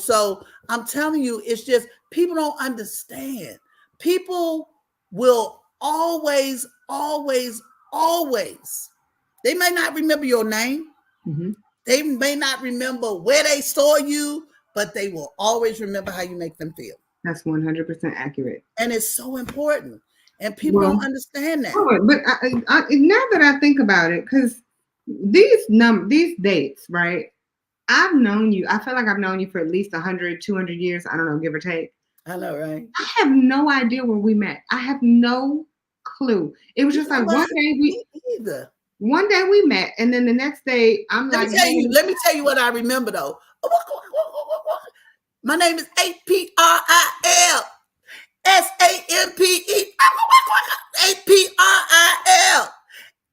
So I'm telling you, it's just people don't understand. People will always, they may not remember your name. They may not remember where they saw you, but they will always remember how you make them feel. That's 100% accurate. And it's so important. And people don't understand that. But now that I think about it, because these dates, right? I've known you. I feel like I've known you for at least 100, 200 years. I don't know, give or take. I know, right? I have no idea where we met. I have no clue. It was just like one day we met, and then the next day I'm let me tell you what I remember though. My name is APRIL SAMPE APRIL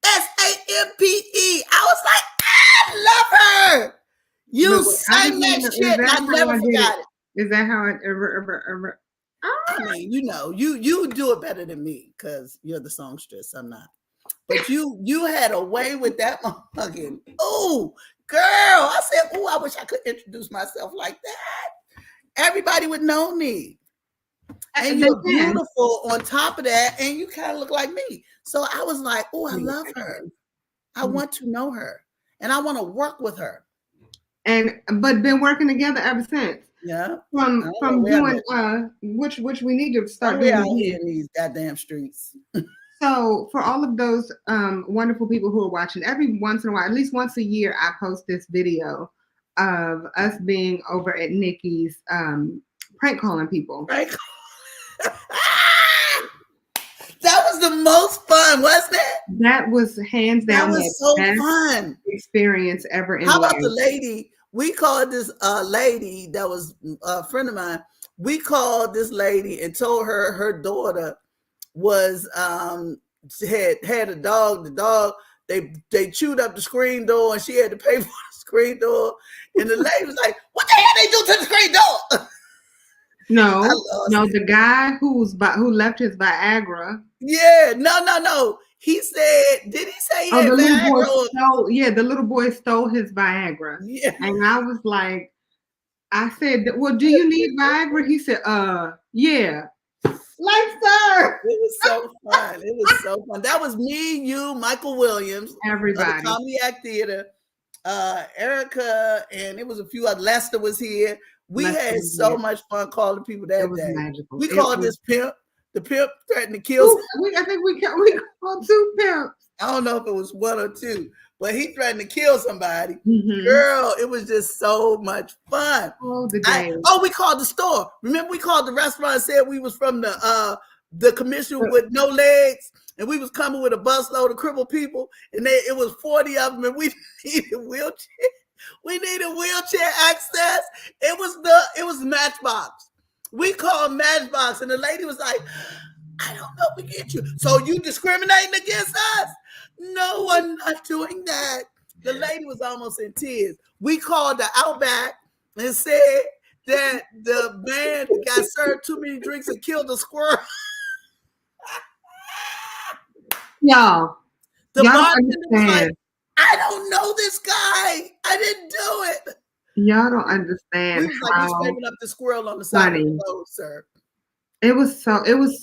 SAMPE. I was like, I love her. You sang that shit. I never forgot it. Is that how it? I mean, you do it better than me because you're the songstress. I'm not. But you had a way with that motherfucking. Oh, girl! I said, oh, I wish I could introduce myself like that. Everybody would know me. And you're beautiful on top of that, and you kind of look like me. So I was like, oh, I love her. I want to know her, and I want to work with her. But been working together ever since. Yeah. From doing which we need to start doing out here in these goddamn streets. So for all of those wonderful people who are watching, every once in a while, at least once a year, I post this video of us being over at Niki's prank calling people. That was the most fun, wasn't it? That was hands down. That was so fun experience ever. How about the lady? We called this lady that was a friend of mine. We called this lady and told her her daughter was had a dog. The dog they chewed up the screen door and she had to pay for the screen door. And the lady was like, "What the hell they do to the screen door?" No, the guy who left his Viagra. Yeah, no. He said, did he say he had Viagra? The little boy stole his Viagra. Yeah. And I was like, I said, well, do you need Viagra? He said, yeah. Like, sir. It was so fun. It was so fun. That was me, you, Michael Williams, everybody. The Comedy Act Theater, Erica, and it was a few other. Lester was here. We had so much fun calling people that day. Magical. We called this pimp. The pimp threatened to kill. I think we called two pimps. I don't know if it was one or two, but he threatened to kill somebody. Girl, it was just so much fun. Oh, the day. We called the store. Remember, we called the restaurant and said we was from the commission with no legs, and we was coming with a busload of crippled people, and it was 40 of them, and we needed wheelchair. We needed wheelchair access. It was Matchbox. We called Matchbox, and the lady was like, I don't know if we get you. So you discriminating against us? No, I'm not doing that. The lady was almost in tears. We called the Outback and said that the man got served too many drinks and killed a squirrel. Y'all. The bartender was like, I don't know this guy. I didn't do it. Y'all don't We understand was like, you how scraping up the squirrel on the side of funny. the road, sir. It was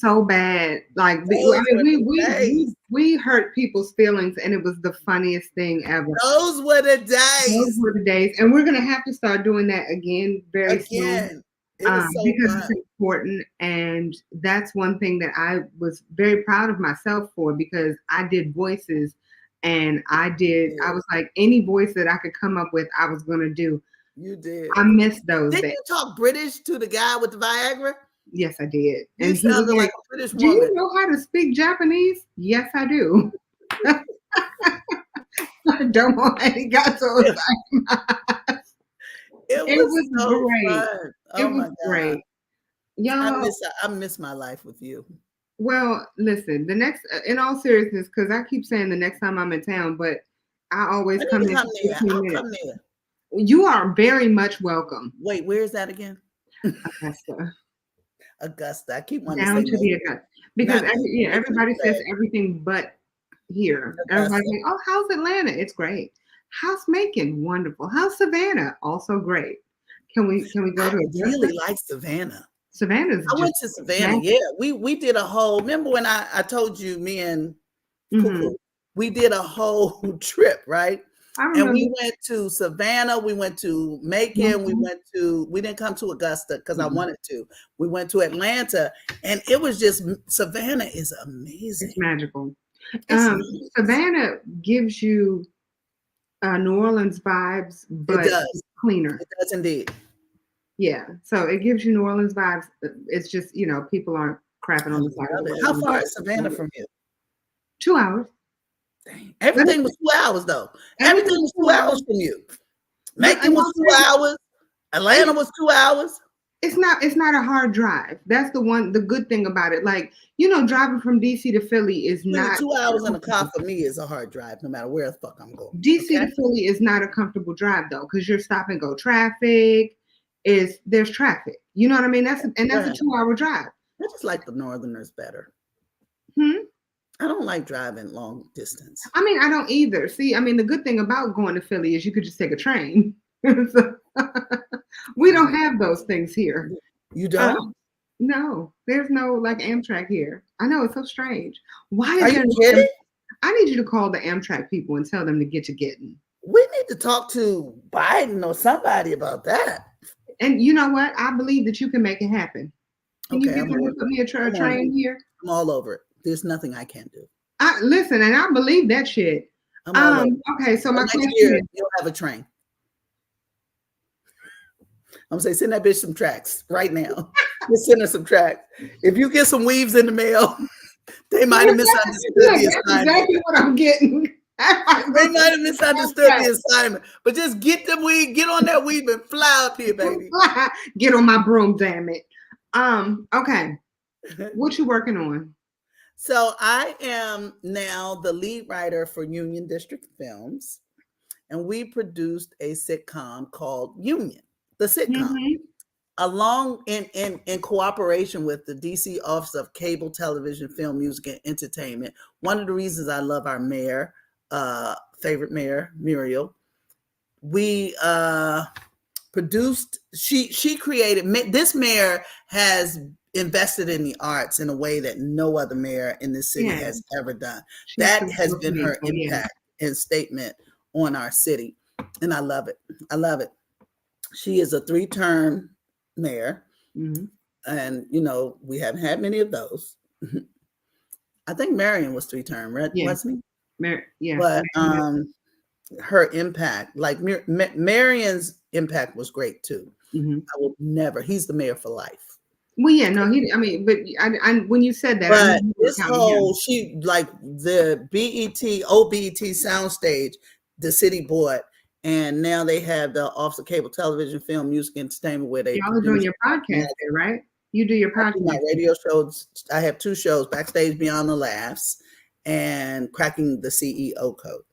so bad. Like, I Those were mean, the days. we hurt people's feelings, and it was the funniest thing ever. Those were the Those days. were the days, and we're gonna have to start doing that again very soon. Again, it was so Because fun. it's important, and that's one thing that I was very proud of myself for, because I did voices, and I was like, any voice that I could come up with, I was gonna do. You did. I missed those Didn't days. you talk British to the guy with the Viagra? Yes, I did. You And he was sounded like, like a British do woman. you know how to speak Japanese? Yes, I do. Don't know how he got so excited. It was so great. fun. Oh It was my God. great. Y'all, I miss my life with you. well, listen, the next, in all seriousness, because I keep saying the next time I'm in town, but I always come in for 15 I'll minutes. come there. You are very much welcome. Wait, where is that again? Augusta. Augusta. I keep wanting Down to to say the Augusta. Because everybody says everything but here. Everybody's like, oh, how's Atlanta? It's great. How's Macon? Wonderful. How's Savannah? Also great. Can we go to Augusta? I really like Savannah. Savannah's I went to Savannah. Yeah, we did a whole. Remember when I told you, me and Cuckoo, we did a whole trip, right? And we went to Savannah, we went to Macon, we didn't come to Augusta because I wanted to. We went to Atlanta, and it was just, Savannah is amazing. It's magical. Savannah gives you New Orleans vibes, but it's cleaner. It does indeed. Yeah, so it gives you New Orleans vibes. It's just, people aren't crapping on the side of the road. How far is Savannah from you? 2 hours. Dang. Everything was 2 hours though. Everything was 2 hours from you. Macon was 2 hours. Atlanta was 2 hours. It's not a hard drive. That's the good thing about it. Like, driving from DC to Philly is not 2 hours in a car for me is a hard drive, no matter where the fuck I'm going. DC to Philly is not a comfortable drive though, because you're stop and go traffic. There's traffic. You know what I mean? That's a 2-hour drive. I just like the Northerners better. I don't like driving long distance. I mean, I don't either. See, I mean, the good thing about going to Philly is you could just take a train. We don't have those things here. You don't? No, there's no like Amtrak here. I know, it's so strange. Why are you kidding? I need you to call the Amtrak people and tell them to get you getting. We need to talk to Biden or somebody about that. And you know what? I believe that you can make it happen. Can you put me a train here? I'm all over it. There's nothing I can't do. Listen, and I believe that shit. Okay, so my question is, you'll have a train. I'm gonna say, send that bitch some tracks right now. Just send her some tracks. If you get some weaves in the mail, they might have misunderstood the assignment. That's exactly what I'm getting. They might have misunderstood the assignment, but just get them weave, get on that weave and fly up here, baby. Get on my broom, damn it. Okay. What you working on? So I am now the lead writer for Union District Films, and we produced a sitcom called Union, the sitcom, along in cooperation with the DC Office of Cable Television, Film, Music, and Entertainment. One of the reasons I love our mayor, favorite mayor, Muriel, we produced, she created, this mayor has invested in the arts in a way that no other mayor in this city has ever done. That has been her impact and statement on our city. And I love it. I love it. She is a 3-term mayor. And, we haven't had many of those. I think Marion was 3-term, right? Wasn't he? But her impact, like Marion's impact was great too. I will never, he's the mayor for life. Well, yeah, no, when you said that, but this whole, she, like the OBET soundstage, the city bought, and now they have the Office of Cable Television, Film, Music, and Entertainment, where they y'all are doing your podcast there, right? You do your podcast. My radio shows. I have 2 shows: Backstage Beyond the Laughs and Cracking the CEO Code.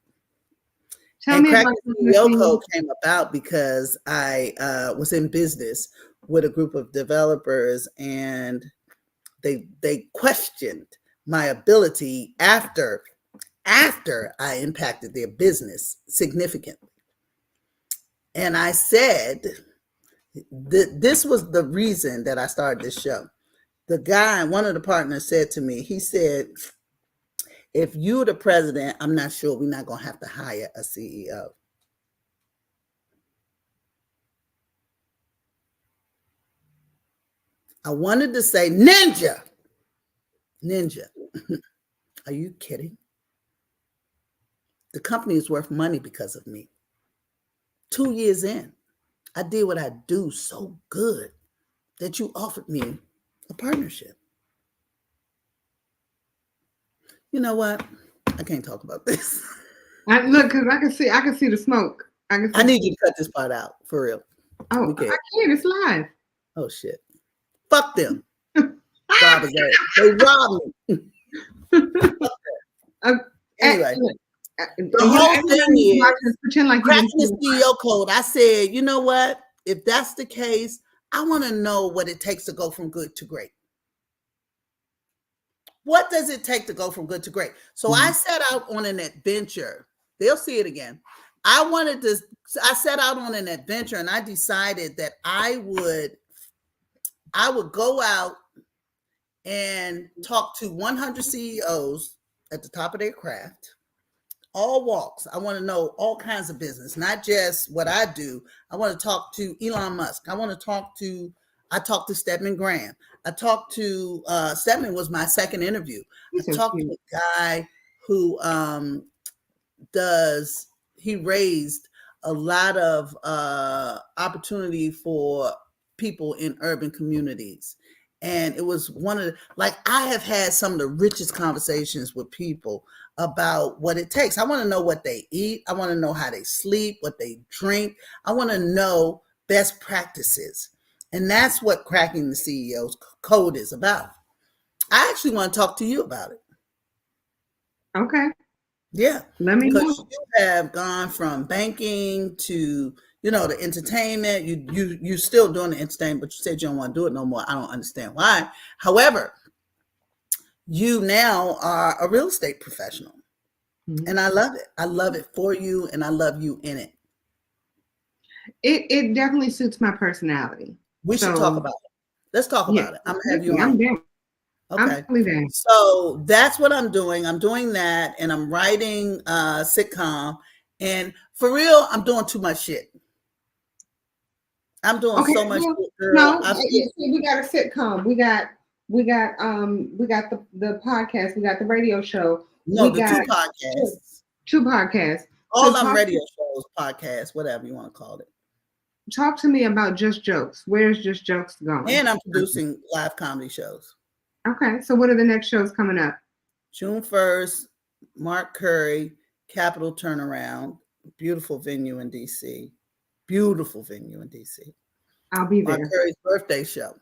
Tell me about the CEO Code came about because I was in business with a group of developers, and they questioned my ability after I impacted their business significantly. And I said, this was the reason that I started this show. The guy, one of the partners said to me, he said, if you're the president, I'm not sure we're not going to have to hire a CEO. I wanted to say, Ninja. Are you kidding? The company is worth money because of me. 2 years in, I did what I do so good that you offered me a partnership. You know what? I can't talk about this. Look, because I can see the smoke. I need you to cut this part out for real. Oh, I can't. It's live. Oh shit! Fuck them. They robbed me. Anyway, the whole thing is pretend like cracking the CEO code. I said, you know what? If that's the case, I want to know what it takes to go from good to great. What does it take to go from good to great? So I set out on an adventure. They'll see it again. I set out on an adventure, and I decided that I would go out and talk to 100 CEOs at the top of their craft, all walks. I want to know all kinds of business, not just what I do. I want to talk to Elon Musk. I talked to Stedman Graham. I talked to, Stedman was my second interview. I talked to a guy who he raised a lot of opportunity for people in urban communities. And it was I have had some of the richest conversations with people about what it takes. I want to know what they eat. I want to know how they sleep, what they drink. I want to know best practices. And that's what cracking the CEO's code is about. I actually want to talk to you about it. Okay. Yeah. Let me know. Because you have gone from banking to, the entertainment. You still doing the entertainment, but you said you don't want to do it no more. I don't understand why. However, you now are a real estate professional. Mm-hmm. And I love it. I love it for you, and I love you in it. It definitely suits my personality. We should talk about it. Let's talk about it. I'm going to have you on. I'm down. Okay. I'm down. So that's what I'm doing. I'm doing that, and I'm writing a sitcom. And for real, I'm doing too much shit. I'm doing so much shit, girl. No, we got a sitcom. We got the podcast. We got the radio show. No, two podcasts. Two podcasts. All them radio shows, podcasts, whatever you want to call it. Talk to me about Just Jokes. Where's Just Jokes going? And I'm producing live comedy shows. Okay, so what are the next shows coming up? June 1st, Mark Curry, Capital Turnaround, beautiful venue in DC. I'll be there. Mark Curry's birthday show.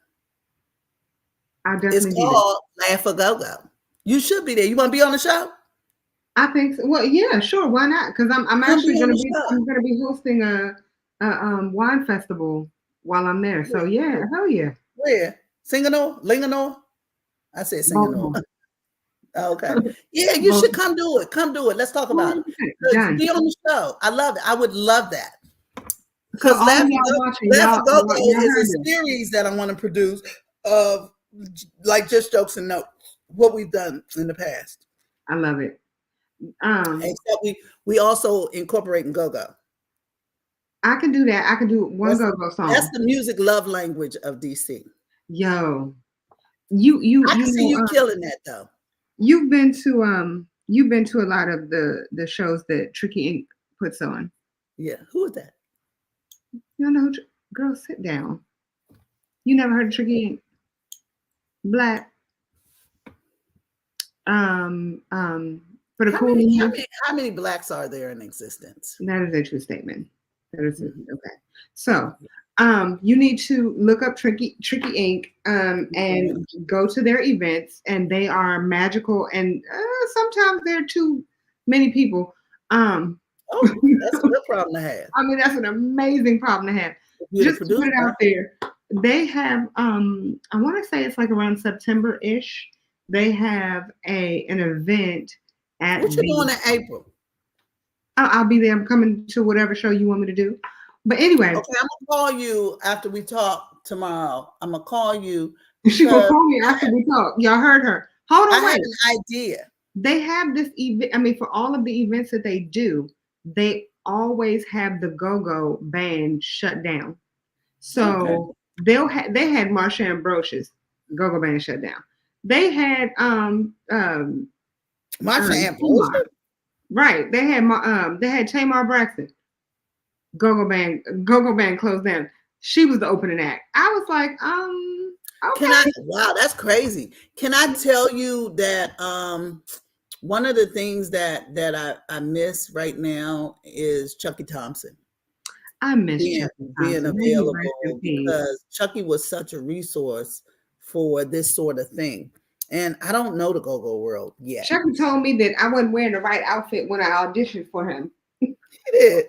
I'll definitely It's called Laugh or Go-Go. You should be there. You want to be on the show? I think so. Well, yeah, sure. Why not? Because I'm actually going to be hosting a wine festival while I'm there. So yeah, hell yeah. Where? Singanore? Linganore? I said Singanore. Okay. Yeah, you should come do it. Come do it. Let's talk about it. Be on the show. I love it. I would love that. Because Laugh or Go-Go is a series that I want to produce of like Just Jokes and Notes, what we've done in the past. I love it. Except we also incorporate Go-Go. I can do that. I can do one Go-Go song. That's the music love language of DC. Yo, I can see you killing that though. You've been to a lot of the shows that Tricky Ink puts on. Yeah, who is that? You don't know who? Girl, sit down. You never heard of Tricky Ink? Black. For the how many blacks are there in existence? That is a true statement. That is okay. So, you need to look up Tricky Ink and go to their events, and they are magical. And sometimes there are too many people. That's a good problem to have. I mean, that's an amazing problem to have. Just to put it out there. They have, I want to say it's like around September-ish. They have an event at. What you doing in April? I'll be there. I'm coming to whatever show you want me to do. But anyway, Okay, I'm gonna call you after we talk tomorrow. I'm gonna call you. she gonna call me after we talk. Y'all heard her. Hold on, I wait. have an idea. They have this event. I mean, for all of the events that they do, they always have the go-go band shut down. So they had Marsha Ambrosius go-go band shut down. They had Marsha Tamar. Ambrosius. Right. They had Tamar Braxton. Go-go band closed down. She was the opening act. I was like, okay. Wow, that's crazy. Can I tell you that one of the things that I miss right now is Chucky Thompson. I miss being Chucky available, because Chucky was such a resource for this sort of thing. And I don't know the go-go world yet. Chucky told me that I wasn't wearing the right outfit when I auditioned for him. He did.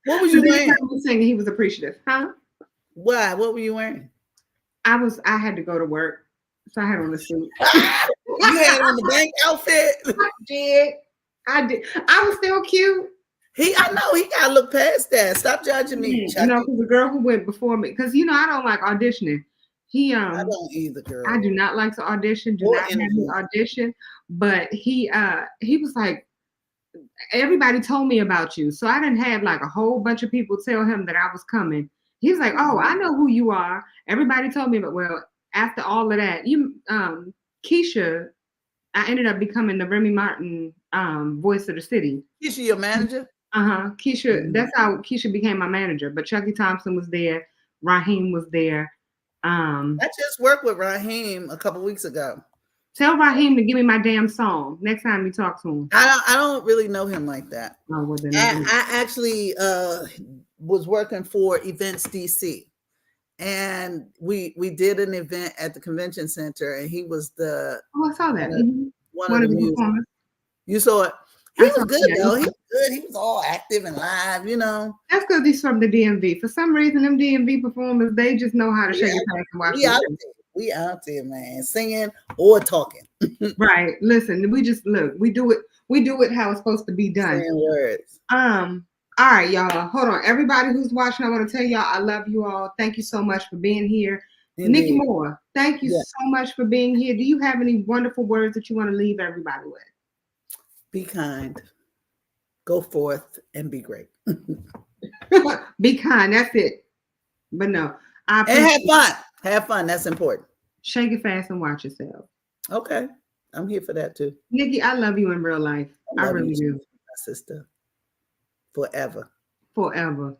What was you wearing? Saying he was appreciative, huh? Why? What were you wearing? I had to go to work, so I had on a suit. You had on the bank outfit. I did. I was still cute. I know he gotta look past that. Stop judging me, Chucky. You know, because the girl who went before me, because I don't like auditioning. I don't either, girl. I do not like to audition. Do not have me audition. But he was like, everybody told me about you, so I didn't have like a whole bunch of people tell him that I was coming. He's like, oh, I know who you are. Everybody told me, but well, after all of that, Keisha, I ended up becoming the Remy Martin voice of the city. Keisha, your manager? Keisha, that's how Keisha became my manager. But Chucky Thompson was there, Raheem was there. I just worked with Raheem a couple weeks ago. Tell Raheem to give me my damn song next time you talk to him. I don't really know him like that. Oh, well, then I actually was working for Events DC, and we did an event at the convention center, and he was the I saw that. One of the performers. You saw it. He was good though. He was good. He was all active and live, you know. That's because he's from the DMV. For some reason, them DMV performers, they just know how to shake your pants and watch. We out there, man, singing or talking. Right. Listen, we just look. We do it how it's supposed to be done. Saying words. All right, y'all. Hold on. Everybody who's watching, I want to tell y'all I love you all. Thank you so much for being here. Niki Moore, thank you so much for being here. Do you have any wonderful words that you want to leave everybody with? Be kind. Go forth and be great. Be kind. That's it. But no. And have fun. Have fun. That's important. Shake it fast and watch yourself. Okay. I'm here for that too. Niki, I love you in real life. I really do. My sister. Forever. Forever.